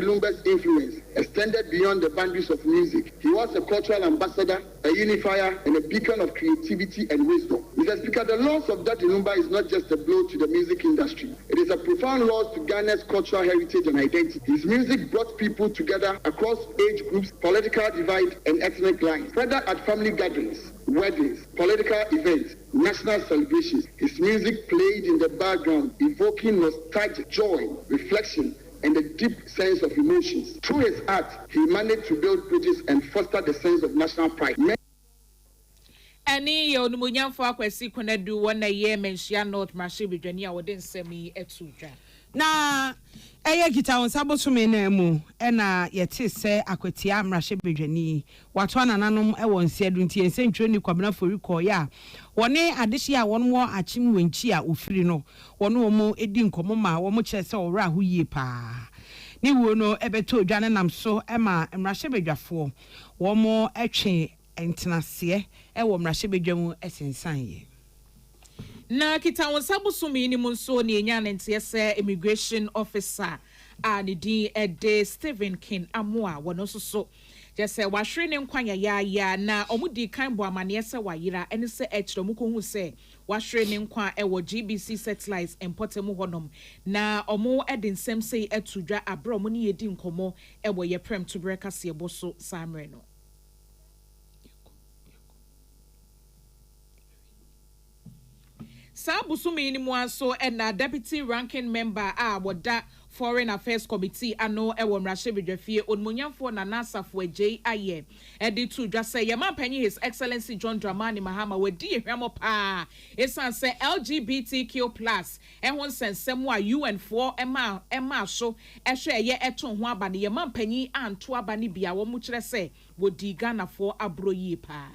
Lumba's influence extended beyond the boundaries of music. He was a cultural ambassador, a unifier, and a beacon of creativity and wisdom. Mr. Speaker, the loss of Daddy Lumba is not just a blow to the music industry. It is a profound loss to Ghana's cultural heritage and identity. His music brought people together across age groups, political divide, and ethnic lines, whether at family gatherings, weddings, political events, national celebrations. His music played in the background, evoking nostalgic joy, reflection, and a deep sense of emotions. Through his art, he managed to build bridges and foster the sense of national pride. Ani yo numunyamfo akwasi konedu wona ye menhia North Marshall Bidwani a wode nsemi etudwa. Na eye kita won sabosome na mu e na yete se akwatia Marshall Bidwani wato anananom e won se adunti ensentwe ni kwabena foriko ya woni adehye a won mo achim wenchi a ofiri no wono mo edi nkomo ma wo mo kire se owra ho yie pa ni wo no ebeto odwane nam so e ma Marshall Bidwafo wo mo etwe entenase e wo Marshall Bidwamu esensan ye. Na kita won sabosome ni mu nso ni enya nante se immigration officer a ne din ede Stephen King Amoa wono so jese wahwere ne nkwanya ya na omudi kan bo amane se wayira ene se ekiro mu ko hu se wahwere ne nkwa e wo GBC satellites empotemu honom na omo ede nsem sei etudwa abro mo ne yedi nkomo e wo ye prem to breka se boso samre no. Sabusumi ni mwanso na deputy ranking member woda Foreign Affairs Committee ano ewo Marshall Bidwafie onmunyamfo na nasafo agye aye edi to dwa say yema panyi His Excellency John Dramani Mahama wedi ehwemo pa esan say LGBTQ+ ehon sensem a UN4 ema so ehwe ye eto ho aba ne yema panyi anto aba ne bia wo mu kire say wodi Ghana for abroyi pa.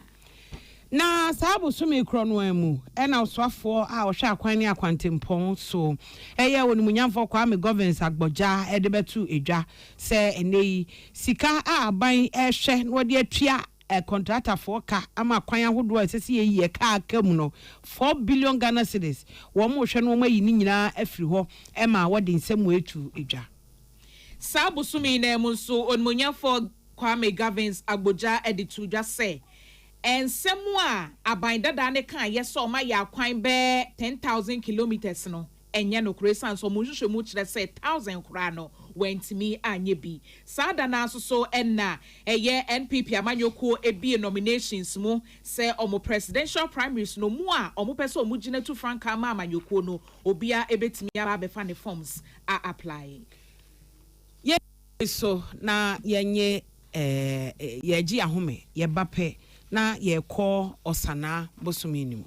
Na sabu sumi krono emu ena oswafo a ohwe akwan ne akwantempon so eye woni munyamfo kwa me governance agboja edebetu edwa se enei sika a aban ehwe no de atua contractor for ka ama kwan ahodo asese ye ka akamu no 4 billion Ghana cedis wo mo hwe no mayi ni nyina afiri ho ema wode nsem etu edwa. Sabu sumi na emu so onmunyamfo kwa me governance agboja editu dwa se ensemu a abandada ne kan yeso ma ya kwan be 10,000 kilometers no enye no kresan so munhwehwe mu kire se 1,000 kura no wentimi anye bi sada na so enna eye NPP amanyoko ebie nominations mu se omo presidential primaries no mu a omo pese omo gina to franka ma amanyoko no obia ebetimi aba be fa ne forms a apply ye so na yenye yeji ahome ye bape na ye ko osana bosuminimu.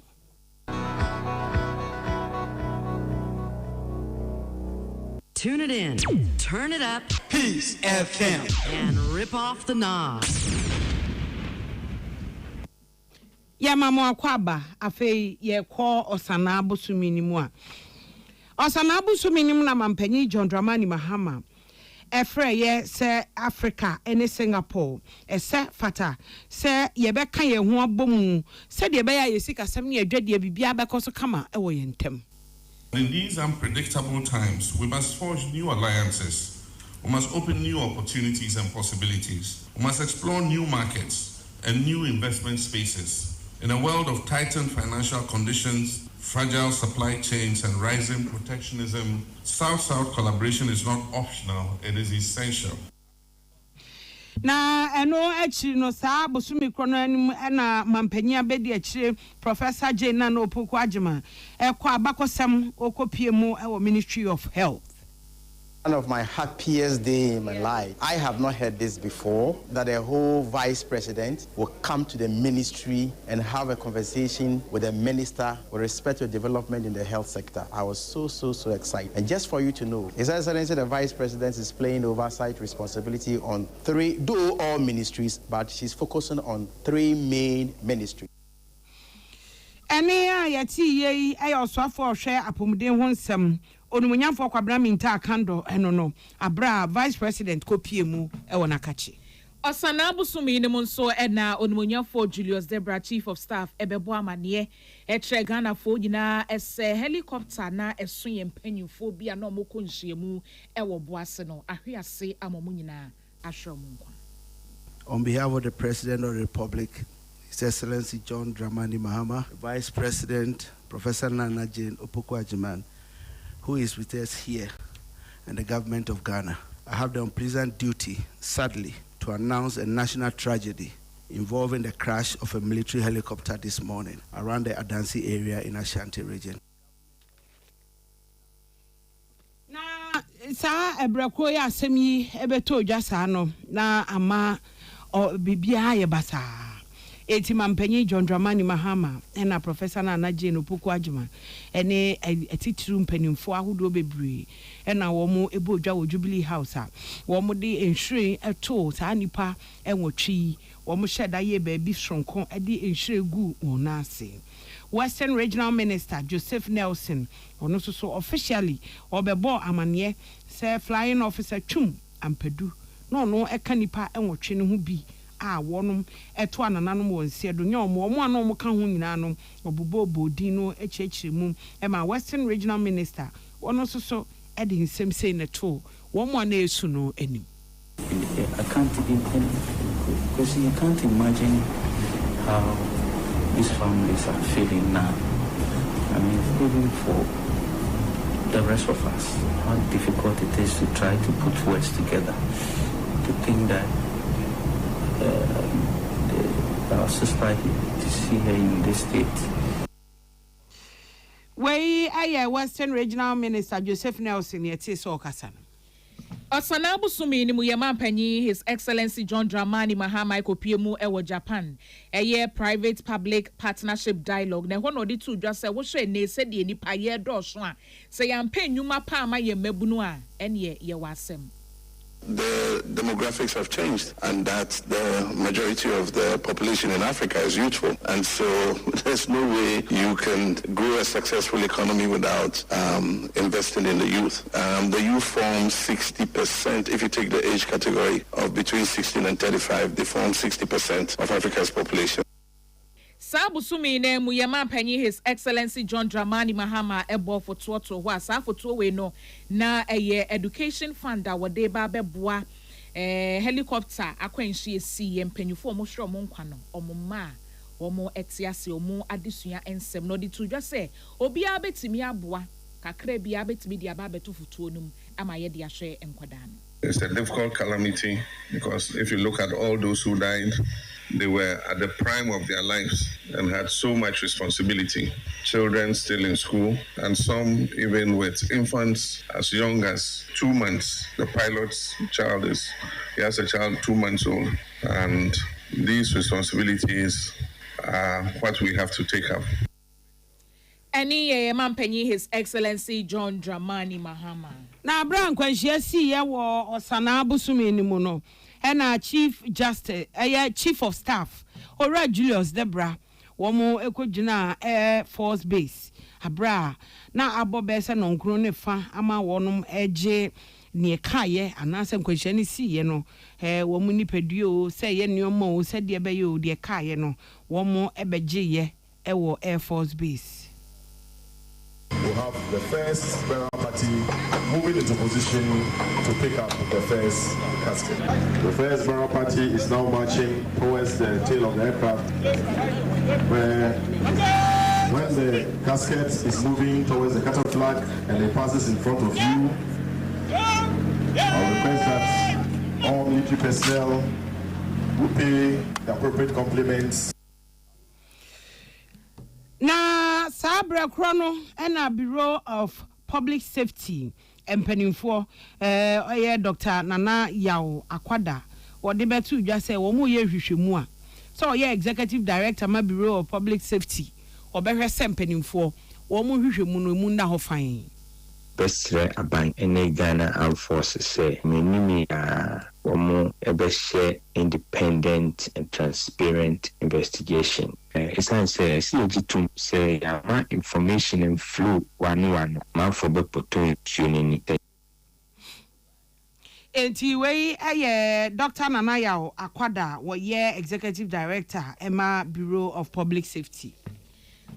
Tune it in, turn it up, Peace FM, and rip off the knob. Ya mamo akwaba afei ye ko osana bosuminimu a. Osana bosuminimu na mampanyi John Dramani Mahama efre ye se Africa ene Singapore ese fata se ye beka ye ho abomu se de be ya yesika sem ne adwade bibia bekoso kama ewo ye ntem. In these unpredictable times, we must forge new alliances. We must open new opportunities and possibilities. We must explore new markets and new investment spaces. In a world of tightened financial conditions, fragile supply chains, and rising protectionism, South-South collaboration is not optional, it is essential. Na eno echi no sa bosumi krono anim na mampanya bedi echi Professor Jane na opoku agema ekwa abakosem okopie mu e Ministry of Health. One of my happiest days in my life. I have not heard this before, that a whole vice president will come to the ministry and have a conversation with a minister with respect to development in the health sector. I was so excited. And just for you to know, His Excellency the vice president is playing oversight responsibility on all ministries, but she's focusing on 3 main ministries. Ene a yati ye ayoswafo ohwe apomuden ho nsem onumunyamfo kwabra minta Akan eno no abra vice president kopie mu e wona kachi Osana busumi ne monso ena onumunyafo Julius Debra Chief of Staff ebebo amane etre Ghana fo nyina ese helicopter na eso yempanyufo bia na omoko nhyiemu ewo boase no ahwease amomu nyina ahwemu kwa. On behalf of the President of the Republic, His Excellency John Dramani Mahama, Vice President Professor Nana Jane Opoku-Agyeman, who is with us here, and the government of Ghana, I have the unpleasant duty, sadly, to announce a national tragedy involving the crash of a military helicopter this morning around the Adansi area in Ashanti region. Na sa ebrako ya asemi ebeto dwasa no na ama bibia ye basa. Eti mampanyi John Dramani Mahama ena Professor Nana Jane Opoku-Agyeman ene etitiru mpanimfo ahodo bebre ena wo mu ebodwa wo Jubilee House a wo mu de enhire eto saa nipa enwotwi wo mu hyeda ye ba bi sonko ede enhire gu wona ase. Western Regional Minister Joseph Nelson ono so officially obebo amane say flying officer twum ampedu no eka nipa enwotwe ne ho bi wonum eto anananom wonse do nya omo ano ka ho nyina no obubo din no echechiremu ma Western Regional Minister wono so e de nsem sei ne to wo mo na esu no anim. I can't even, because you can't imagine how these families are feeling now. I mean, even for the rest of us, how difficult it is to try to put words together, to think that our sister to see her in this state. Where Western Regional Minister Joseph Nelson yet so kasan. Osana busumi ni muyema mpanyi His Excellency John Dramani Mahama ekopiemu ewo Japan. Eye private public partnership dialogue. Na hono di tu dwa se wo hwe ne se de nipa ye do so a se yampa nyuma pa ama ye mabunu a ene ye wasem. The demographics have changed, and that the majority of the population in Africa is youthful. And so there's no way you can grow a successful economy without investing in the youth. The youth form 60%, if you take the age category of between 16 and 35, they form 60% of Africa's population. Sabusumi ne muyema mpanyi His Excellency John Dramani Mahama ebo foto to ho asa foto we no na education fund a wode ba beboa helicopter akwanhie si mpanyufo mo hwe mo nkwa no omma omo etiase omo adesua ensem no de tudwa se obi abetimi aboa kakra bia betimi dia ba beto foto num ama ye de ahwe enkwada no. It's a difficult calamity because if you look at all those who died, they were at the prime of their lives and had so much responsibility. Children still in school, and some even with infants as young as 2 months. The pilot's child he has a child 2 months old, and these responsibilities are what we have to take up. Any mampanyi His Excellency John Dramani Mahama. Na Abraham kwanhia si ye wo Osana busumi ni mu no. Ena Chief Justice, Chief of Staff, Ora Julius Debra, womo ekojina Air Force Base. Abra na abobese no nkro ne fa ama wonum eje ne kaye anase kwanhia ni si ye no. Womu ni peduo se ye nneoma o se de be ye o de kaye no. Womo ebeje ye ewo Air Force Base. We have the first burial party moving into position to pick up the first casket. The first burial party is now marching towards the tail of the aircraft, where when the casket is moving towards the cattle flag and it passes in front of you, I request that all military personnel will pay the appropriate compliments. Na sabra krono ena Bureau of Public Safety empanimfo oye Dr. Nana Yao Akwada wode betu dwa se wo mo ye hwehwemu a so oye Executive Director ma Bureau of Public Safety obehwe se empanimfo wo mo hwehwemu no mu na ho fan. Bestre aban ene Ghana Armed Forces say menimi womo ebehye independent and transparent investigation. It's an say to say information and flow one man for bepoto tunini. enti wei aye Dr. Nanaya Akwada woye executive director Emma Bureau of Public Safety.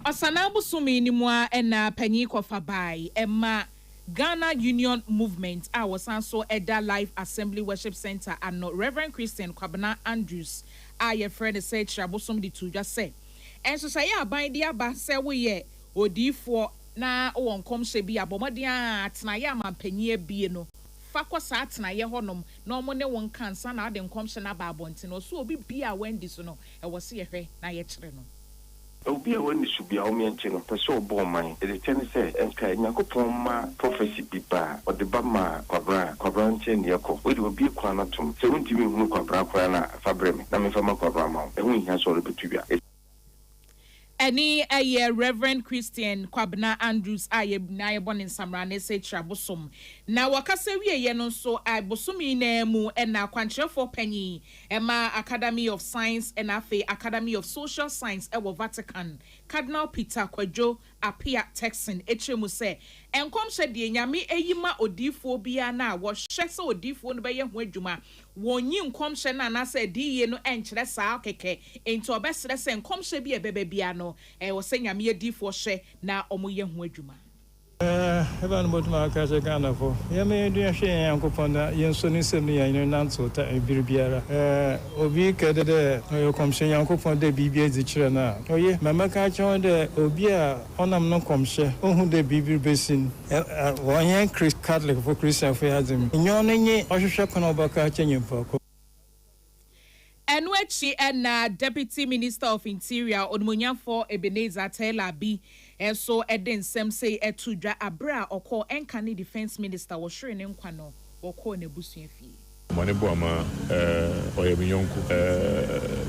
Osana busumi ni mwa ena panyi kofa bai Emma Ghana Union Movement was also Eda Life Assembly Worship Center and Reverend Christian Kwabena Andrews aye friend say trabosum di to just say. And so say aban dia ba say we ye odi for na won kom se bi abomadia atena ya mampanyi abie no fakwa sa atena ye honom na omo ne won kansa na ade nkom se na ba abonte no so obi bia wendi so no e wo se ye hwe na ye kire no obi a wani su bia o me nche no pese obo man e de tene se enka nyakopon ma prophecy biba o de ba ma kwabra nche ne yako we de obi kwa na tom se wontimi hunu kwabra kwa na fabrem na me fama kwabra ma e hu hia so rebetu bia. Any a Reverend Christian Kwabena Andrews aye na born in Samrane say trabosom. Na wakase wie ye no so I bosumi na mu e na kwantrefo panyi Emma Academy of Science and Afe Academy of Social Science e wo Vatican. Cardinal Peter Kwajo Apia Texan echemu se enkom hye de nyame eyima odifo bia na wo hye se odifo no be ye ho adwuma wonyi nkom hye na na se di ye no enkyere saa keke enti obesere se nkom hye bia bebe bia no wo se nyame edifo hye na omoye ho adwuma. Evan Botma Kaja Ghana for Yame do Yankoponda, Yensoni Semi, and Nanto, Birbiara. Obi Kadede, no commission Yankopon de BBA the China. Oh, yeah, Mamaka joined the Obia, Onam no comshe, who the BB Basin, one young Catholic for Christian Fairhazim. In your name, Oshakanobaka Chenium Poko. Enwechi and Deputy Minister of Interior Onmunyan for Ebenezer Taylor B. And so Eden Sem say etudra abra or call Akan Defense Minister was sure in Nkwano or call Nebusian fee. Moneboma Oyemiyonko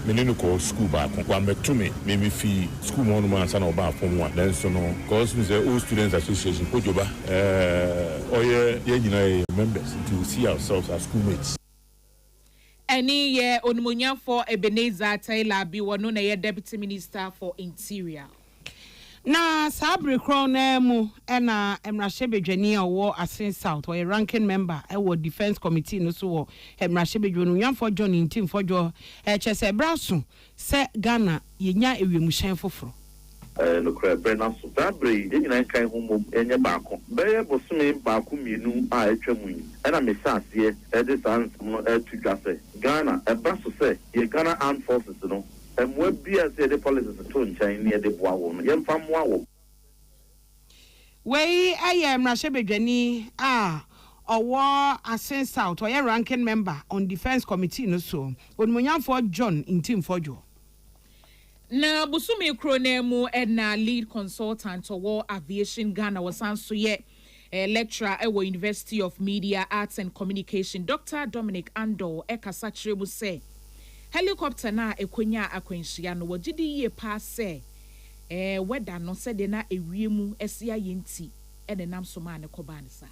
meninu ko school ba kwa metumi me fee school monuments and oba form 1 then so no cause we say all students association kojoba oye ye members to see ourselves as schoolmates. Any year Onmunyan for Ebenezer Taylor B. one known a Deputy Minister for Interior. Na Sabri Crown mu ena Emrashebedwani owo Asin South or a ranking member ewo defense committee no so wo Emrashebedwani yanfo John intim fojo chese braso se Ghana yenya ewimuhyen foforo no kra brena so Sabri de nyina kan humom enye baako beye bosome baako mienu a etwamu yi ena mesase e de sans no etudwase Ghana e braso se ye Ghana Armed Forces no we be as the policies to nchen near the boa yem fam wo we ayem Rashebedwani owo Asen South or ranking member on defense committee no so onmunyan for John intim fojo na busumi kronemu na lead consultant owo aviation Ghana wasanso ye lecturer at University of Media Arts and Communication Dr. Dominic Ando ekasachire say helicopter na ekonya akwenhia no wogidi ye pa se weda no se de na ewiemu esia yenti ene nam so ma ne koba ne sa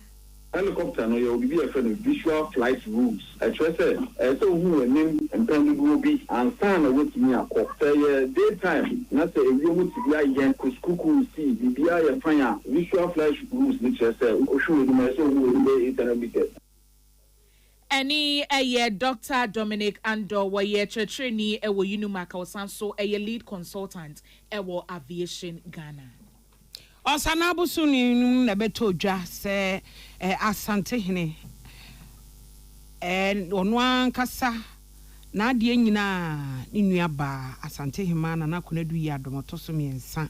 helicopter no you be a visual flight rules I trust say so who name and go be and sign with me akọ daytime na say ewiemu ti bia yen kuskuku see bia ye fan visual flight rules ni trust say ohwe ni ma so who be intermediate. Any a Dr. Dominic Ando wa ye training ewo Unimaka wasanso a lead consultant ewo aviation Ghana. Osana busuni na beto dwa se Asante hene onwan kasa na ade nyina ni nuaba Asante hema na nakonadu yi adomoto so miensa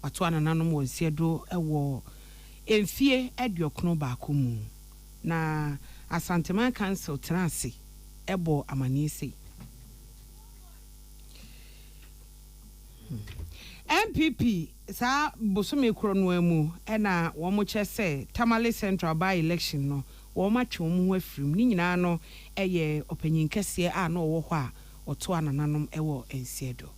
wato anananom wonsiedo ewo emfie aduokno baako mu na Asantema Council Transi ebo amanisi MPP sa bosome krono mu ena wo mo chese Tamale Central by election no wo ma twom ho afrim ni nyina no eye opanyin kese a no wo ho a oto anananom ewo ensiedo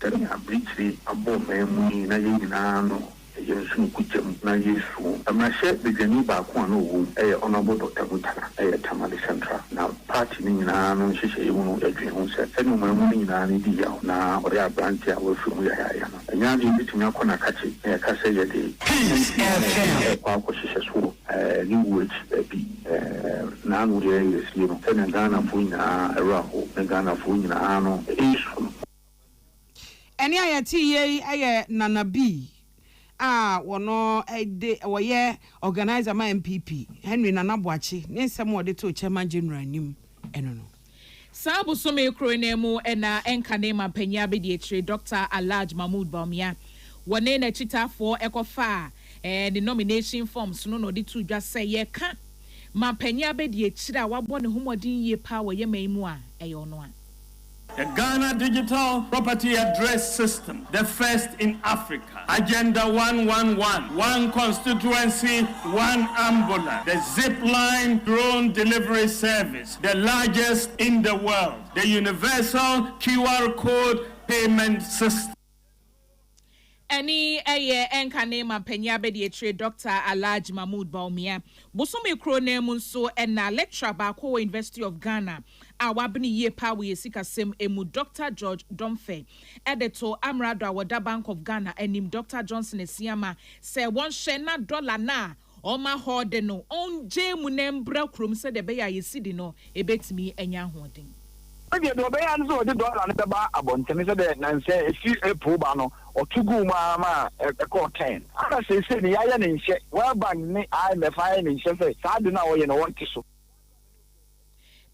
tani abritri abo memu na nyina no Yesu kujem na Yesu amashe bejani ba ko no wo honorable Dr. Mutala Tamale Central na party ni nyina no hyehyɛ mu no adwe ho sɛ ɛno mamu ni nyina ni di yaw na ɔre abranti a wo fimu ya no anya de bitumi akɔna kache ka sɛ yɛ de kwa ko hyehyɛ so ni wo bi na anu de yes you know say na Ghana fo nyina eraho na Ghana fo nyina no issue eni ayati ye aye Nana B wono ede woye organizer ma MPP Henry Nana Boachi ne nsem wo de to chairman general nim eno no Sabu some kronemu ena enkane mapenya bedietri Dr. Alaj Mahmoud Baumia wone na chitafo ekofa the nomination forms no de to just say ye ka mapenya bedietri a wabo ne homodin ye pa wo ye maimu a eyo no a The Ghana Digital Property Address System, the first in Africa. Agenda 111, one constituency, one ambulance. The Zipline Drone Delivery Service, the largest in the world. The Universal QR Code Payment System. Any enkane mapenya bedietri Dr. Alaj Mahmoud Baumia bosome kronemu nso na lecturer ba ko University of Ghana awabni ye pa we sikasem emu Dr. George Domfe editor Amrado Awada Bank of Ghana enim Dr. Johnson Esiama say won shena dollar na oma hode no on jemu nembra krom se de be ya yesidi no ebetimi enya hoden Okay, the bayan so the dollar and the bar about ten and say if you a probano or to go mama a court 10. I say the iron in check. Well, bang, I'm a fine in chef. I do know you know what to so.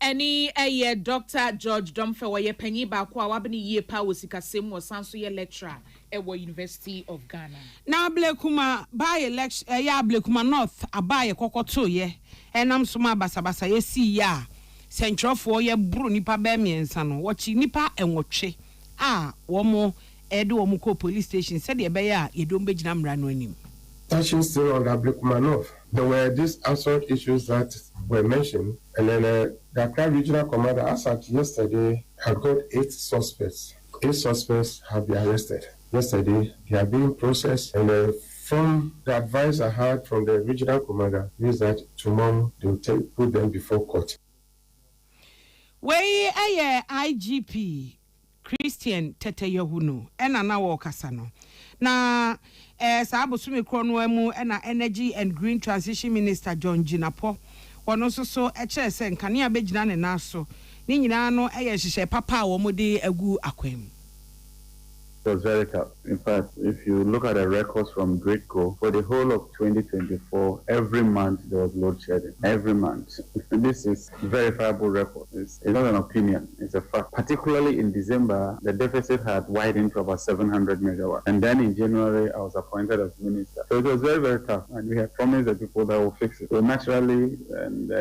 Any a Dr. George Domfe wa ye penny ba kwa wabni ye pa wosikasem was sanso ye lecturer at University of Ghana. Na blekuma by election ya blekuma north abaye kokoto ye enam soma basabasa ye si ya Central for ye bru nipa be miensa no wachi nipa enwotwe womo edu womuko police station said ye be ya ye don begina mra no anim. Touching still on that Blekumanov, there were these assault issues that were mentioned, and then the Accra Regional Commander, as at yesterday, had got 8 suspects. 8 suspects have been arrested. Yesterday, they are being processed, and from the advice I had from the Regional Commander is that tomorrow they will put them before court. Wey IGP Christian Tete Yohuno ena na wo kasa no na saabosumi krono emu ena Energy and Green Transition Minister John Jinapo wono so eche se nkane abegina ne naso ni nyina no hihye papa wo mode agu akwam. It was very tough. In fact, if you look at the records from GridCo, for the whole of 2024, every month there was load shedding. Every month. This is a verifiable record. It's not an opinion. It's a fact. Particularly in December, the deficit had widened to about 700 megawatts. And then in January, I was appointed as minister. So it was very, very tough. And we had promised the people that will fix it. So naturally and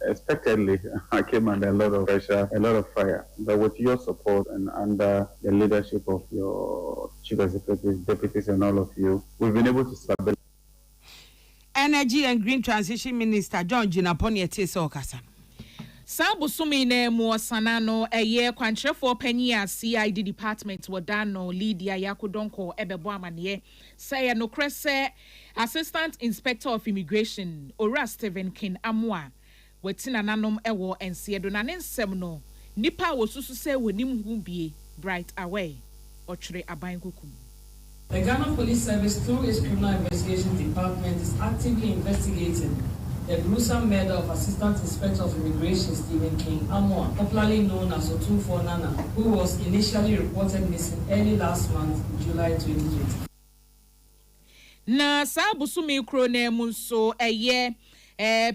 expectedly, I came under a lot of pressure, a lot of fire. But with your support and under the leadership of your chief executives, deputies, and all of you, we've been able to stabilize. Energy and Green Transition Minister John Jinapon yetese okasa. Sabusumi ne muosanano eye kwantrefo panyi CID department wadano Lydia Yakudonko ebebo amane say no krese Assistant Inspector of Immigration Ora Stephen King Amwa wetina nanom ewo ensiedo na nsem no nipa wosusu se wonim hu bie bright away ochre aban kukum. The Ghana Police Service, through its Criminal Investigations Department, is actively investigating the gruesome murder of Assistant Inspector of Immigration Stephen King Amwa, popularly known as Otumfo Nana, who was initially reported missing early last month, July 2020. Na sabusumi krone munso eye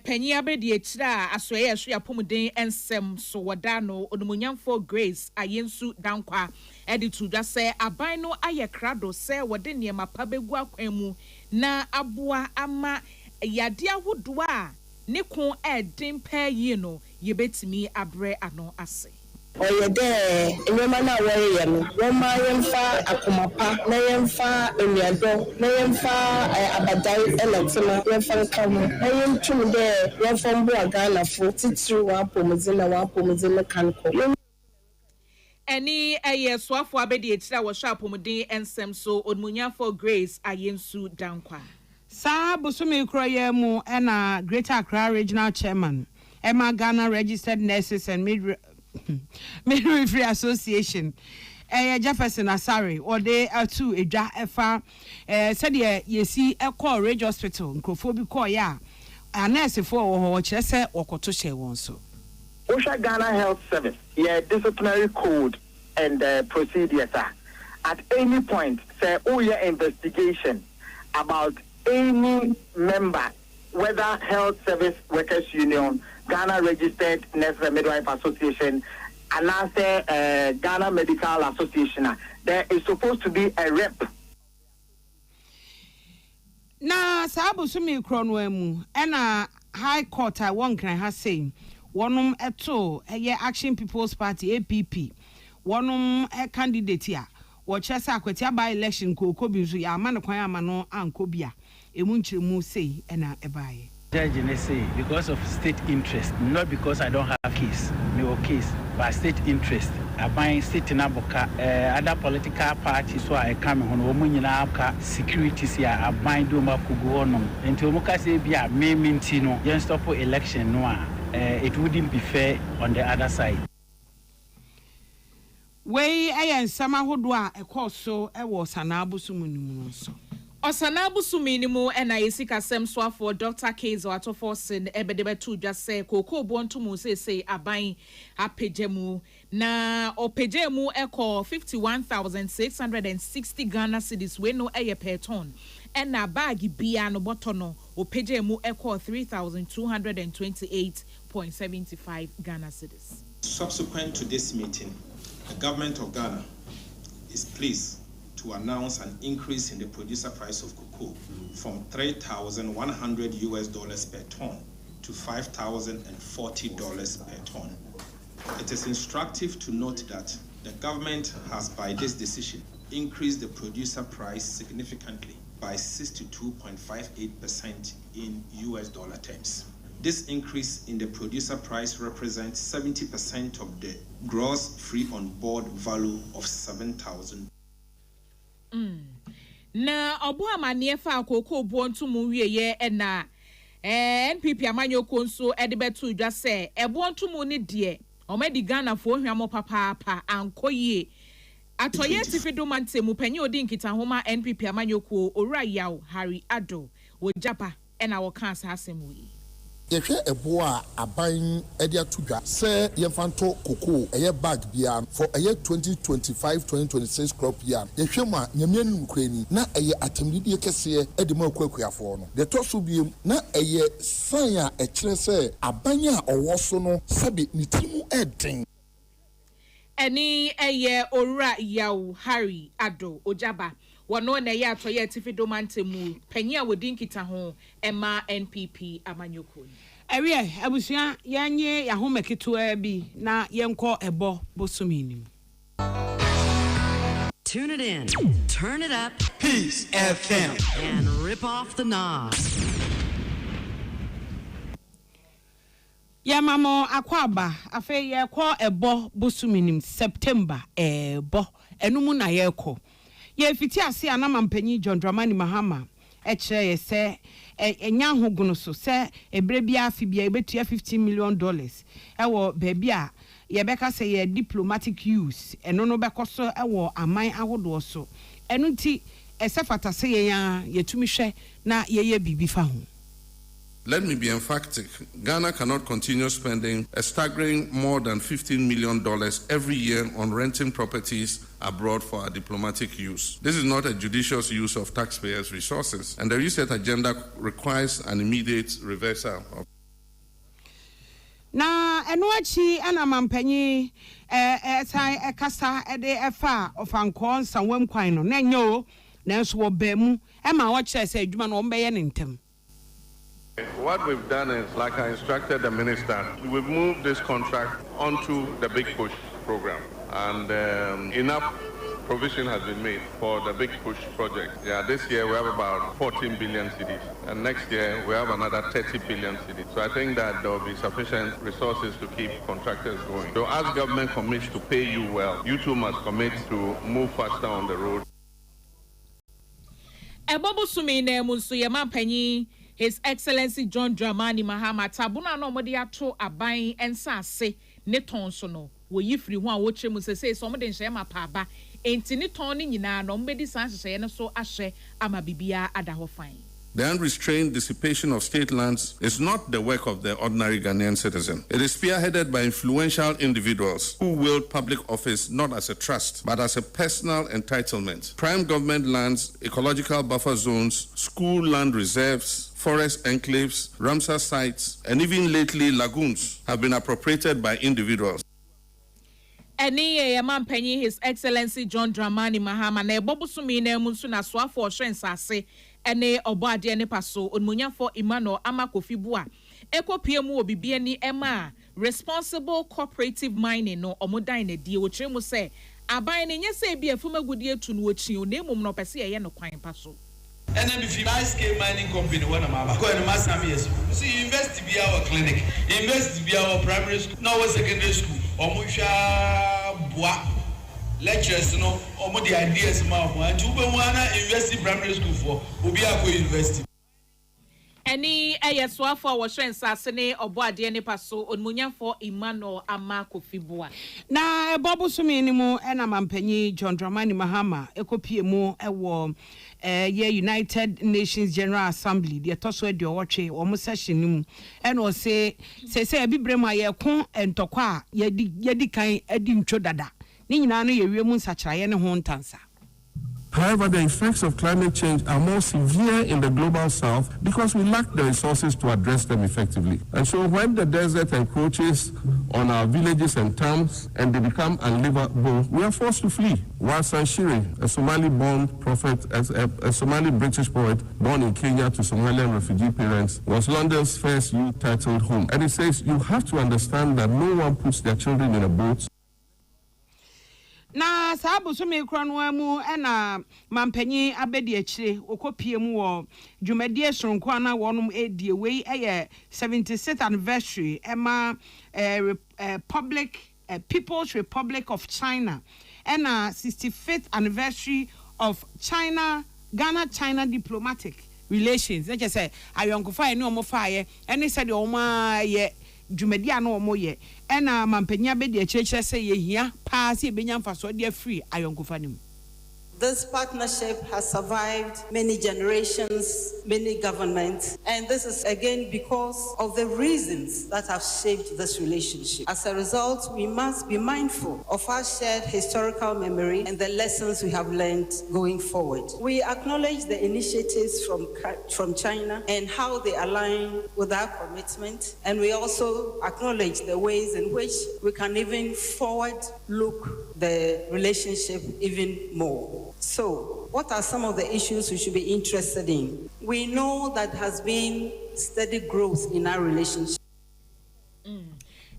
penyi abedi etira asoye so yapomuden ensem so wadano onumunyamfo Grace ayensu dankwa editu dwa se aban no aye krado se wode niema pa begu akwanu na aboa ama yade ahodo a ne kon edin pa yi no yebetimi abre ano ase. Oye de enyema na wore no woma yemfa akomapa na yemfa emiado na yemfa abadai eletema yemfa kamu na yemtum de yemfa mbo Ghana fo titiri wa pomuzina kanko. Any swafo abedi etira wo sha pomuden ensem so onmunyafo Grace ayensu dankwa. Sa bosome kroye mu na Greater Accra Regional Chairman Emma Ghana Registered Nurses and Midwifery Association Jefferson Asari or they are two edwa efa said ye see a call Rage Hospital nkrofobi call ya anese for wo kire se wokoto hye won so Osha Ghana Health Service, disciplinary code and procedures at any point say your investigation about any member, whether Health Service Workers Union, Ghana Registered Nurse and Midwife Association, and say Ghana Medical Association, there is supposed to be a rep. Na sabu sumi kronwe mu ena High Court I won can ha say wonum eto Action People's Party APP wonum candidate here watch akwati by election ko bi so ya amane kwan amano anko bia emu nchiremu sei ena ebaye Judge say because of state interest, not because I don't have case, no case, but state interest. I buy state in Abuka, other political parties who are coming on Womunyaka securities here, I buy Duma Kuguonum. And to Muka say, be a Mintino, just stop for election, no, it wouldn't be fair on the other side. Way I am Sama Hodwa, a course so I was an abusumunimu so. Osanabu suminimu ena yesika semswa for Dr. Kaiser atoforsin ebedebe tu just say koko bontu mu say abain apejemu na opejemu eko 51,660 Ghana cedis we no eye per ton ena bagi bia no botono opejemu eko 3,228.75 Ghana cedis. Subsequent to this meeting, the government of Ghana is pleased to announce an increase in the producer price of cocoa from $3,100 per ton to $5,040 per ton. It is instructive to note that the government has, by this decision, increased the producer price significantly by 62.58% in US dollar terms. This increase in the producer price represents 70% of the gross free on board value of $7,000. Na obo amane fa akoko obo ntumu wieye na NPP amanyoko nso edebetu dwa se ebo ntumu ne de omedi Ghana fo hwamo papa ankoyie atoye tifido mantemu panyi odi nkita homa NPP amanyoko owura yaw Harry Ado wo japa na wo kan asemu yi yehwe ebo a aban edi atudwa se yemfanto koko eye bag bia for eye 2025-2026 crop year yehwe ma nyamianu krani na eye atemdidi kese edi ma kwakuafo no de to so biem na eye san a ekire se aban a owo so no sabe nitimu eden eni eye owura yaw Harry Ado ojaba wono na ye atoye tifido mantemu panyi a wodi nkita ho ema NPP amanyoko ewe abusia yanye ya homeketo bi na yenko ebo bosumini. Tune it in, turn it up, Peace FM, and rip off the knob. Ya mamo akwaba afe ye ko ebo bosumini September ebo enumu na ye ko ye fiti ase anama mpanyi John Dramani Mahama ekire ye se enya hogono so se ebre bia afi bia ebetua $15 million ewo baby a ye beka se ye diplomatic use eno no bekoso ewo aman ahodo so eno nti esefata se ye ya yetumi hwe na ye bibi fa ho. Let me be emphatic. Ghana cannot continue spending a staggering more than $15 million every year on renting properties abroad for our diplomatic use. This is not a judicious use of taxpayers' resources, and the reset agenda requires an immediate reversal of. Na enuachi ana mampanyi sai kasa ede efa ofankon sanwem kwan no na nyo na nso wo bemu e ma wo kire se adwuma no mbeye ne ntem. What we've done is, like I instructed the minister, we've moved this contract onto the Big Push program, and enough provision has been made for the Big Push project. Yeah, this year we have about 14 billion cedis, and next year we have another 30 billion cedis. So I think that there will be sufficient resources to keep contractors going. So as government commits to pay you well, you too must commit to move faster on the road. Ebobo sumine munsu yemampanyi His Excellency John Dramani Mahama tabuna no modi ato aban ensase ne tonso no wo yifri ho a wo kyemu sese so mode nhye ma paaba enti ne ton ni nyina no mbedi san hyehye ne so ahye ama bibia ada ho fan. The unrestrained dissipation of state lands is not the work of the ordinary Ghanaian citizen. It is spearheaded by influential individuals who wield public office not as a trust, but as a personal entitlement. Prime government lands, ecological buffer zones, school land reserves, forest enclaves, Ramsar sites, and even lately lagoons have been appropriated by individuals. Any man penny His Excellency John Dramani Mahama na ebobusumi na emunsu na swafo ohwensase ene obade ne paso onmunyafo Emmanuel Amakofibua ekopie mu obibie ni ema responsible cooperative mining no omodan na die wotremu se aban ne nyese bia fumagudie tu no ochi o na emum no pese ye no kwan paso. And then if you buy scale mining company, one of my go and master years. See, invest to be our clinic, invest to be our primary school, now secondary school, or musha bois lectures, you know, or more the ideas more. And you wanna invest in primary school for will be a university. Any ayeswa for washen sasene oboade ne paso onmunyafo Emmanuel Amakofibua. Na ebobu sumi ni mu ena mampanyi John Dramani Mahama ekopie mu ewo United Nations General Assembly the toso e de owoche wo session ni mu ena o se bibrem aye ko entokwa yedi kan adi ntwo dada ni nyina no ye wiemu nsachiraye ne ho ntansa. However, the effects of climate change are more severe in the global south because we lack the resources to address them effectively. And so when the desert encroaches on our villages and towns and they become unlivable, we are forced to flee. Wassan Shire, a Somali-born prophet, a Somali-British poet born in Kenya to Somalian refugee parents, was London's first youth-titled home. And it says, you have to understand that no one puts their children in a boat. Na sabu sumi kronwa mu ena mampanyi abedi akire okopie mu wo dwumadie sonkwa na wonum edie wei eye 76th anniversary ema People's Republic of China ena 65th anniversary of Ghana-China diplomatic relations. Let just say ayonkofa eni omofa eni said oma ye dwumadia na omoye ena mampanya be de church say ye hia pa se benya mfaso de free ayonkofa nim. This partnership has survived many generations, many governments, and this is again because of the reasons that have shaped this relationship. As a result, we must be mindful of our shared historical memory and the lessons we have learned going forward. We acknowledge the initiatives from China and how they align with our commitment, and we also acknowledge the ways in which we can even forward look the relationship even more. So, what are some of the issues we should be interested in? We know that has been steady growth in our relationship.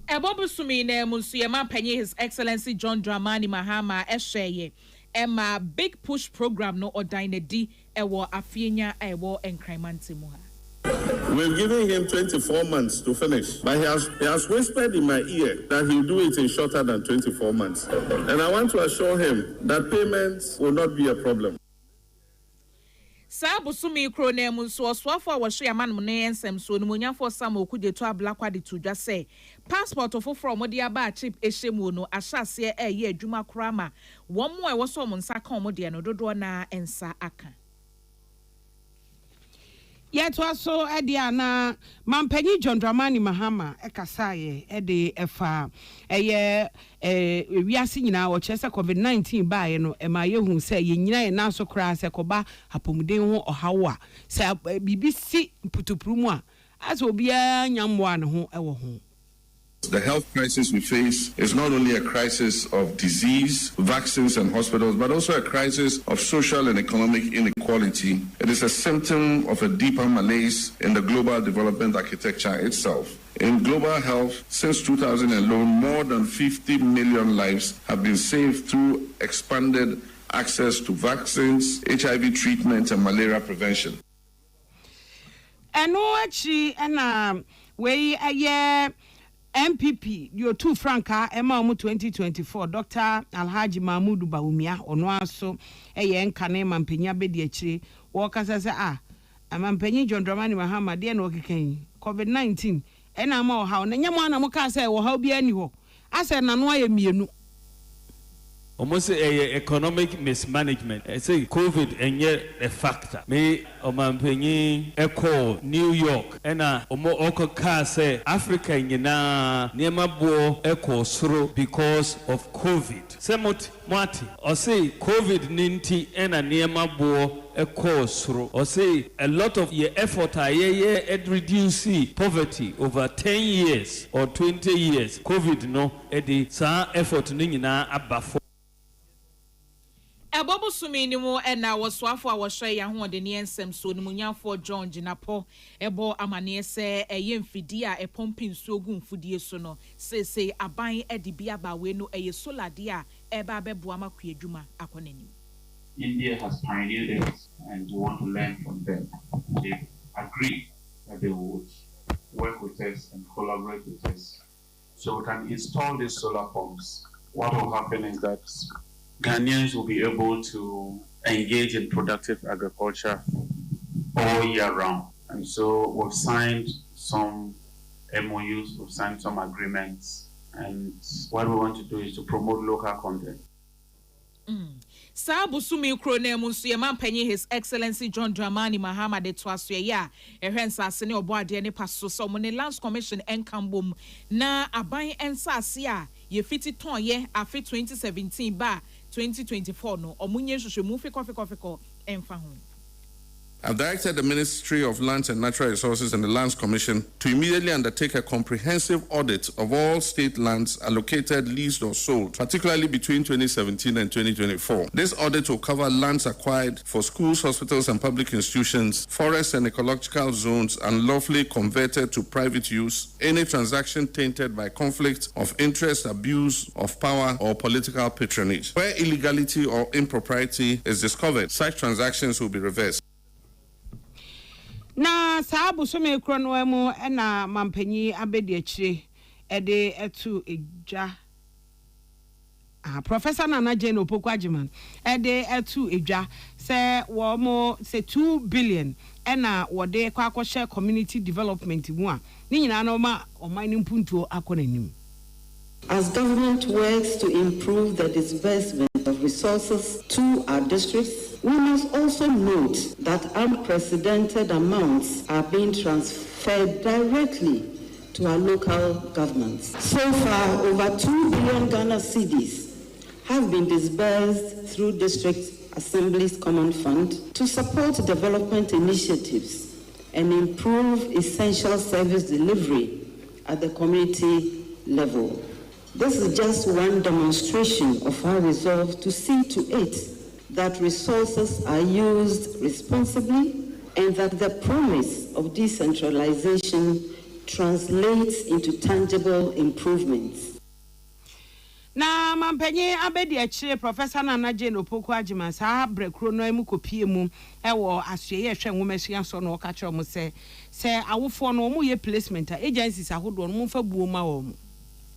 Ebobu sumi na musuyema penye His Excellency John Dramani Mahama esheye ema big push program no odainedi ewo afienya ewo enkrimante mu ha. We've given him 24 months to finish, but he has whispered in my ear that he'll do it in shorter than 24 months. And I want to assure him that payments will not be a problem. Sabu sumi krone munso oswafo awhwe yaman mu ne ensem so numunyafo sam okude to ablakwa de to dwa say passport ofofro mo de aba chip ehyemu no ahyase eye adwuma krama wo mo e wo so mo nsa kan mo de no dodo na ensa aka. Yet also Ediana Mampenyi John Dramani Mahama Ekasaye Edi Efa we are seeing now Chester COVID-19 by no emaye who say ye nyina na so kra se koba hapomuden ho ohawa say BBC putuprumu as obia nyamwa ne ho ewo ho. The health crisis we face is not only a crisis of disease, vaccines and hospitals, but also a crisis of social and economic inequality. It is a symptom of a deeper malaise in the global development architecture itself. In global health, since 2000 alone, more than 50 million lives have been saved through expanded access to vaccines, HIV treatment and malaria prevention. And actually, and we MPP, your 2 franca, Emma 2024, Dr. Alhaji Mahmoud Baumia, Onwaso, Akan Mampenya Bediachi, Walker says, Mampeni John Dramani Mahama, dear Noki COVID-19, and I'm all how Nanyamana Moka say, or how be anyhow. I said, Nanoy Mienu. almost a economic mismanagement. I say COVID and yet a factor. Me omampenyi echo New York and omo oko ka say Africa nyina niema bo echo soro because of COVID. Semot mwati or say COVID ninti and niema bo echo soro or say a lot of your effort at reduce poverty over 10 years or 20 years. COVID no edi sa effort nyina abafo. Ebobo sumini mo ena waswafo a wohwe ya ho de ne ensem so ne munyafo John Jinapo ebo amane se yemfidi a epompi nsuo gu mfudie so no sese aban edi bia ba we no eye solade a eba bebo amakwa adwuma akonani. India has pioneered it and we want to learn from them. They agreed that they would work with us and collaborate with us so we can install these solar pumps. What will happen is that Ghanaians will be able to engage in productive agriculture all year round. And so we've signed some MOUs, we've signed some agreements, and what we want to do is to promote local content. Sa busumi kro na mu nso ye mampanyi His Excellency John Dramani Mahama de toaso ya ehwensa ase ne obo ade ne paso so mo ne Lands Commission enkambom na aban ensase a ye fiti ton ye afi 2017 ba 2024 no omunye hwehwemu fikofiko emfa ho. I've directed the Ministry of Lands and Natural Resources and the Lands Commission to immediately undertake a comprehensive audit of all state lands allocated, leased or sold, particularly between 2017 and 2024. This audit will cover lands acquired for schools, hospitals and public institutions, forests and ecological zones unlawfully converted to private use, any transaction tainted by conflict of interest, abuse of power or political patronage. Where illegality or impropriety is discovered, such transactions will be reversed. Na sabu so me kro no emu na mampanyi abedi akire ede etu edwa Professor Nana Jane Opokwajiman ede etu edwa se wo mo se 2 billion na wo de kwa akoshe community development mu a ni nyina no ma oman mpuntuo akonanim. As government works to improve the disbursement of resources to our districts, we must also note that unprecedented amounts are being transferred directly to our local governments. So far, over 2 billion Ghana cedis have been disbursed through District Assembly's Common Fund to support development initiatives and improve essential service delivery at the community level. This is just one demonstration of our resolve to see to it that resources are used responsibly and that the promise of decentralization translates into tangible improvements. Na mampanyi abedi akire Professor Nana Jane Opokwajiman sa brekro no emu kopie mu ewo asue ye hwe nwomahia so no ka kire mo se awofo no mu ye placement agencies ahodo no mu fa buo ma wo mu.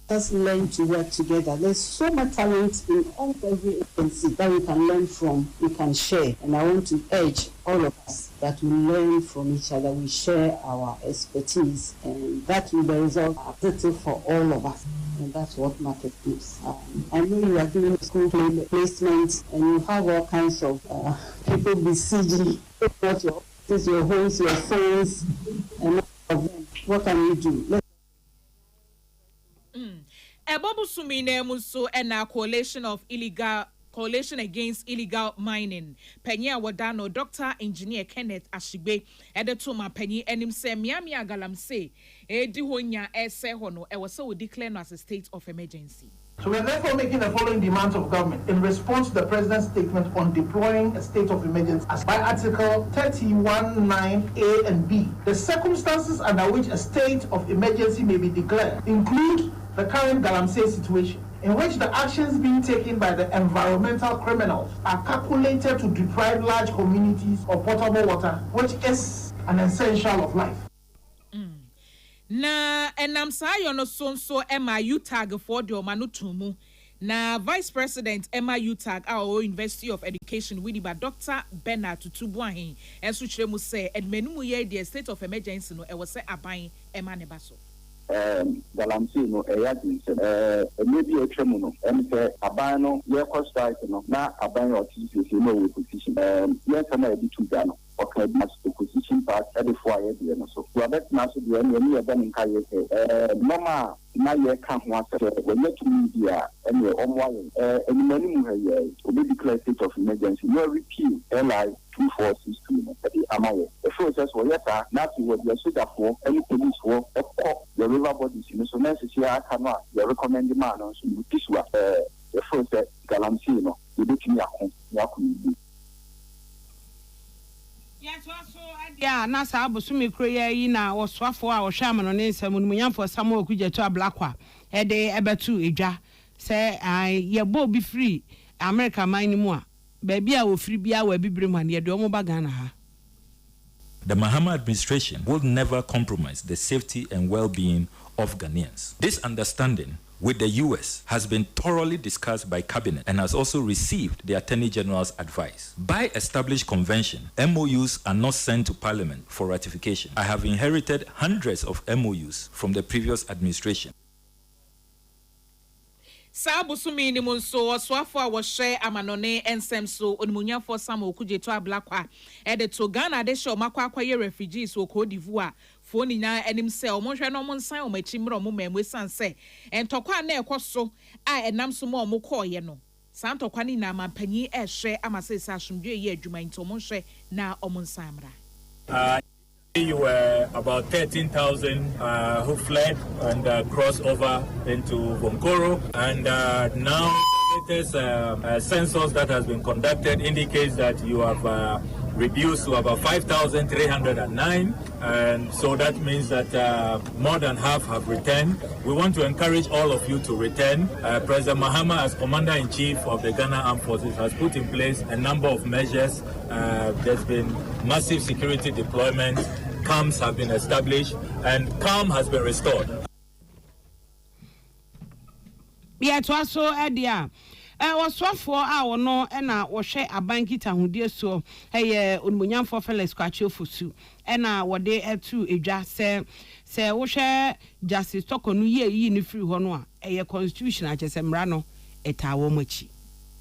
Let's learn to work together. There's so much talent in every agency that we can learn from, we can share. And I want to urge all of us that we learn from each other, we share our expertise, and that will be the result positive for all of us. And that's what market gives. I know you are doing school placements and you have all kinds of people besieging your homes, your phones, and all of them. What can you do? Ebobu sumine muso ena coalition against illegal mining. Penya wadano Dr. Engineer Kenneth Ashigbe edetuma penyi enim se miami agalam se edi honya ese hono e was so declare as a state of emergency. So we are therefore making the following demands of government in response to the President's statement on deploying a state of emergency as by Article 31(9)(a) and (b). The circumstances under which a state of emergency may be declared include the current Galamsey situation, in which the actions being taken by the environmental criminals are calculated to deprive large communities of potable water, which is an essential of life. Na enam sayo no sonso MIU tag for the omanutumu. Na Vice President MIU tag our University of Education Widiba Dr. Bernard Tutubuahin and Suchremu say admenumu ye the state of emergency no e was say aban emanebaso. galamsey no eya din se maybe a tremu no em say aban no ye cost strike no na aban your TCC no we position yes na e bitu ga no okay match the position part e dey for ye no so you bet na so dey any e be nka ye say mama na ye ka ho ase when you to media and your own any money mu here obi declare state of emergency no repeal like 2462 the amaye the process was yes na to what the soldier for any police for the river bodies so necessary Akan you recommend the man so you this was the process galamsey no you be to yakun yeah, na sa abosumi kroya yi na oswafo a ohwa amano ne nsam numunyamfo Samuel Kujeto Ablakwa e de ebetu edwa se ye bo bi free America man mu a ba bia wo free bia wa bibire mu ne de omo ba Ghana ha. The Mahama administration will never compromise the safety and well-being of Ghanaians. This understanding with the US has been thoroughly discussed by cabinet and has also received the Attorney General's advice. By established convention, MOUs are not sent to Parliament for ratification. I have inherited hundreds of MOUs from the previous administration. Sabusumi ni munso oswafo a wohye amanone ensem so onimunyafo Samuel Kujeto Ablakwa de to Ghana de show makwa akwaye refugees wo Cote d'Ivoire fo ni na enim se omonhwe no monsan o machi mro mo mamwe sanse entokwa na ekoso a enam so mo omokoye no santokwa ni na mampanyi ehwe amasese asomdwe ye adwuma ntomonhwe na omonsan mra. You were about 13,000 who fled and crossed over into Vonkoro, and now the latest census that has been conducted indicates that you have reduced to about 5,309, and so that means that more than half have returned. We want to encourage all of you to return. President Mahama, as Commander-in-Chief of the Ghana Armed Forces, has put in place a number of measures. There's been massive security deployments. Camps have been established and calm has been restored. Yeah, to also Edia. Was for our no and I share a bankit and dear so hey unmunyam for fellas scratch for su and what they had to a just say we share justice talk on ye in free honor a constitution at Semrano et our mochi.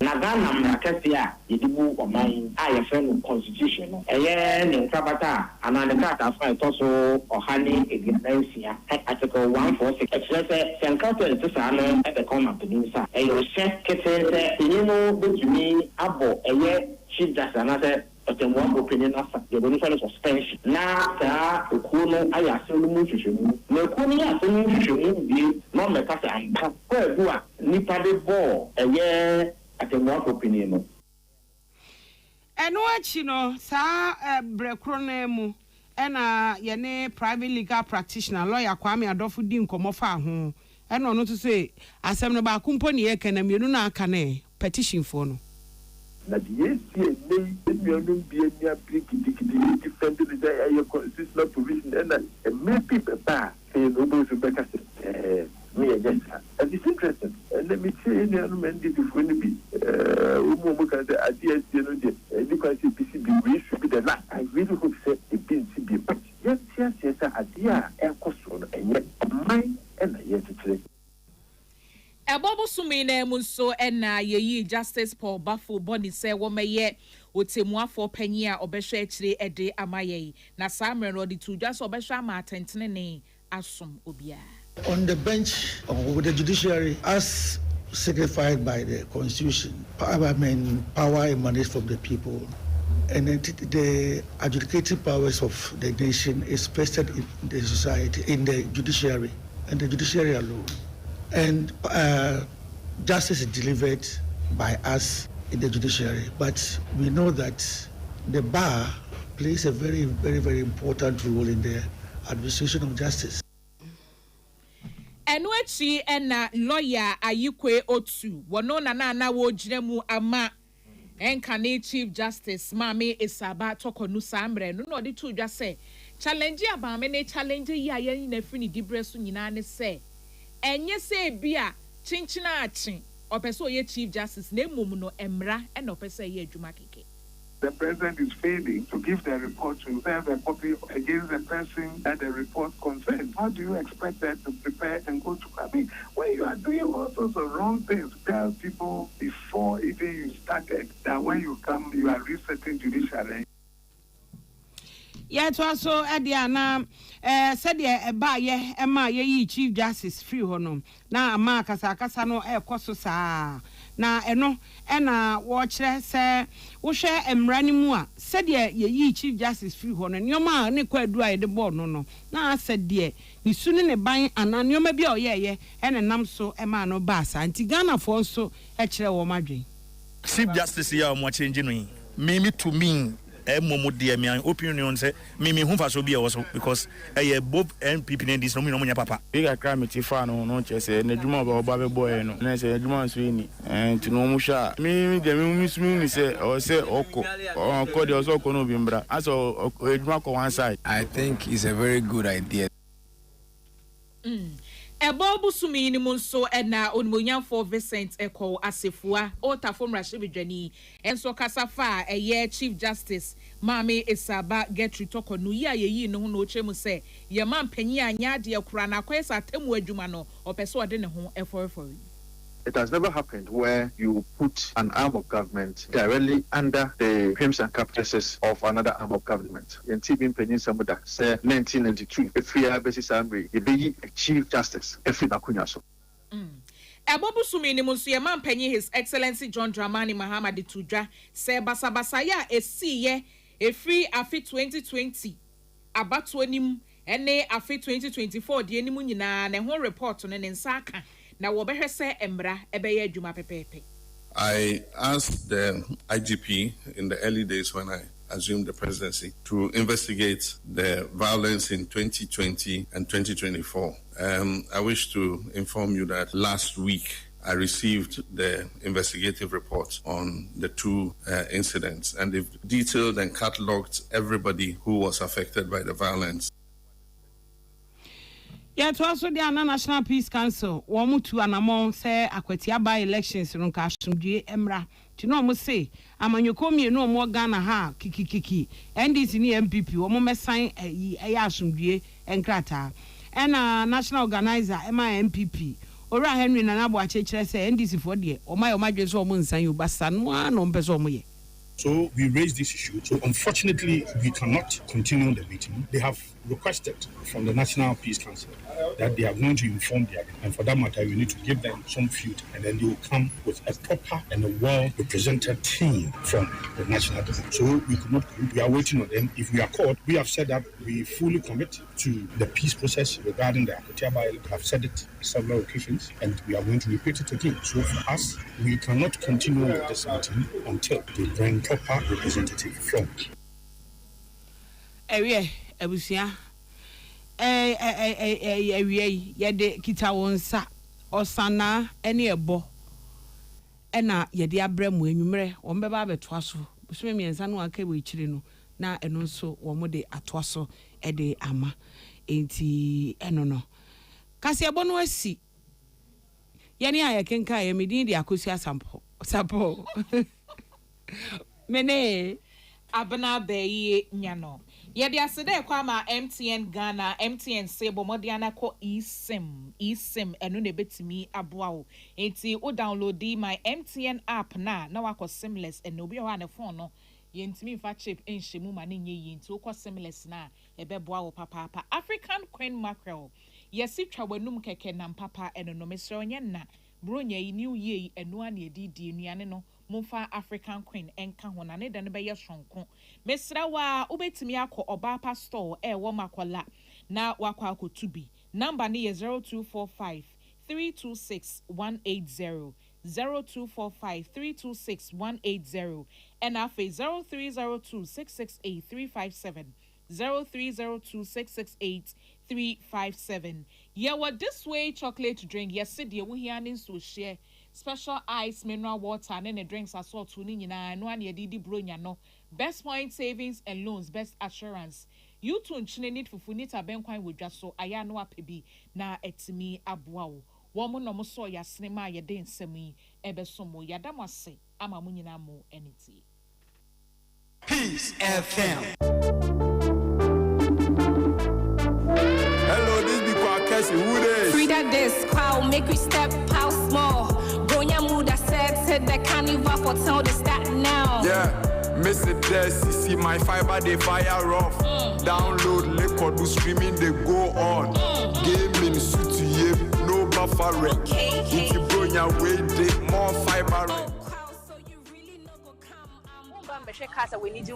Na Ghana mnakasia yidibu oman a ye friend constitution no eye ne nkrabata anande kata afa toso ohane egidansia article 146 express senkato etisa no e be come apinsa eye o she ketese yimo betumi abo eye chief justice anase otemwa opinion afa ye bonu fa suspension na ta okuno aya asemu hwehwemu na okuno ya asemu hwehwemu bi no mekasa amba ko edu a nipa de bo eye atemwa opinion no eno achi no sa brekro na mu ena ye ne private legal practitioner lawyer Kwame Adolfo di nkomo fa ho eno no to say asem no ba kumpo ne ye kana mienu na aka na petition for no na die sie nei emionu bia nia brikidikidi defend the constitutional provision and maybe baba say no do so better me again and it's interesting and let me say any element before ni be umu can say idea no dey because PCB we should be the last. I really hope say it be PCB but yes idea e koso no enye mine and yes to Ebobo sumi na emunso ena yeyi Justice Paul Bafo boni se wo meye otemuafo panyi a obehwe akire ede amaye na samre no de to just obehwe ama atentene ne asom obia. On the bench of the judiciary, as signified by the constitution, power emanates from the people, and the adjudicating powers of the nation is vested in the society, in the judiciary, and the judiciary alone. And justice is delivered by us in the judiciary, but we know that the bar plays a very, very, very important role in the administration of justice. Enuechi ena lawyer Ayikwe Otu wono na wo gyinamu ama enkane Chief Justice Mame Esaba tokonu samre no de to dwa se challenge abame ne challenge yi ayen na fini dibre so nyina ne se enye se bia chinchina achi opeso ye Chief Justice na emom no emra ena opeso ye adwuma keke the president is failing to give the report to serve a copy against the person that the report concerns. How do you expect them to prepare and go to? I mean, when you are doing all sorts of wrong things, tell people before even you started that when you come, you are resetting judiciary. Yeah, it was so Ediana said a baye Emma ye Chief Justice free honum. Now a marcus no air cososa. Na eno watch say wo share emrani mu a said ye Chief Justice free honum nyoma ne kwadua de board no na said de ni sunu ne ban ana nyoma bia oyeye nam so ema no basa anti Ghana for so e kire wo madwen Chief Justice ya o mo change no me to me momo dear me opinion say me hu fa so be also because both NPP and this no me papa big crime ti fa no chese na djuma ba be boy no na say djuma so ni nti no mu sha me de me ni say o say oko de also ko no bi mbra aso djuma ko one side. I think it's a very good idea. Ebobu sumi ni munso na onmonyan for Vincent Eko Asefua ota from Rashibidwani enso kasafa Chief Justice Mame Isaba Getri Toko no ya yeyi no ho no chemu se ye man panyi anya de akura na kwesa temu adwuma no opeso ode ne ho eforefori. It has never happened where you put an arm of government directly under the crimes and caprices of another arm of government. In TB Penny Samuda, say 1992, if we are basis Amri, you be a Chief Justice, if you Nakunyaso. Ebobu sumi ni munsu ye man panyi His Excellency John Dramani Mahama de Tudja, say basabasaya esiye free afi 2020 abatonim ene afi 2024 de enimu nyina na ho report no ne nsaka. I asked the IGP in the early days when I assumed the presidency to investigate the violence in 2020 and 2024. I wish to inform you that last week I received the investigative report on the two incidents, and they've detailed and catalogued everybody who was affected by the violence. Yeah, to also the National Peace Council, Wamutu Anamon say Akwatia by elections in Kashumdi Emra. To know must say, Amanyokomi no more Ghana ha kiki and this in the MPP, Wamo sign a Yasumdi and Krata. And national organizer Emma MPP. Ora Henry Nanabo Church say and this for the or my just woman saying you basan one on Pesomoye. So we raised this issue. So unfortunately, we cannot continue the meeting. They have requested from the National Peace Council that they are going to inform their, and for that matter, we need to give them some food, and then they will come with a proper and a well-represented team from the national government. So we could not. We are waiting on them. If we are called, we have said that we fully commit to the peace process regarding the Akotia by. We have said it several occasions, and we are going to repeat it again. So for us, we cannot continue with this meeting until they bring proper representative from. Ebusia yede kita wonsa osana ene ebo ena yede abremu enwumre ombeba abetoa so busome miensa no aka we chire no na eno nso wo mo de atoa so ede ama enti eno no kasi ebo no asi yani ayekenka ye medin de akosi asampo sapo mene abana bayi nyano yedi asede kwa ma MTN Ghana MTN sebo modiana ko eSIM enu ne betimi aboa wo enti o download my MTN app na wako simless and obi o na phone no yentimi fa chip enhemu ma ne nye yi enti o ko simless na ebeboa wo papa African Queen Mackerel yesi twawanum keke na papa eno no mesre onye na bronya yi new year enu an yedi nuane no Mumfa African Queen enka hona ne dane beye shonko mesra wa ubetimi akọ Obapa store wo makola na wakwa akotubi number ne 0245 326 180 0245 326 180 and afa 0302 668 357 0302 668 357. Yeah, what this way chocolate drink yesterday we hearing so share special ice mineral water and the drinks are so tuning in no one yedi bronya no best point savings and loans best assurance you tune need for funita benkwan with just so aya no apebi na etimi aboa wo mo no mo so ya sinema ye den semi ebe so mo yadamase ama mo nyina mo eniti Peace FM. Hello, this be Kwakesi. Who this? Frida this crowd make we step out small. Bronya Muda said the carnival for town to start now. Yeah, Mr. Desi, see my fiber they fire off. Download record, do streaming they go on. Gaming suit to you, no buffer. If you Bronya way they more fiber. We need you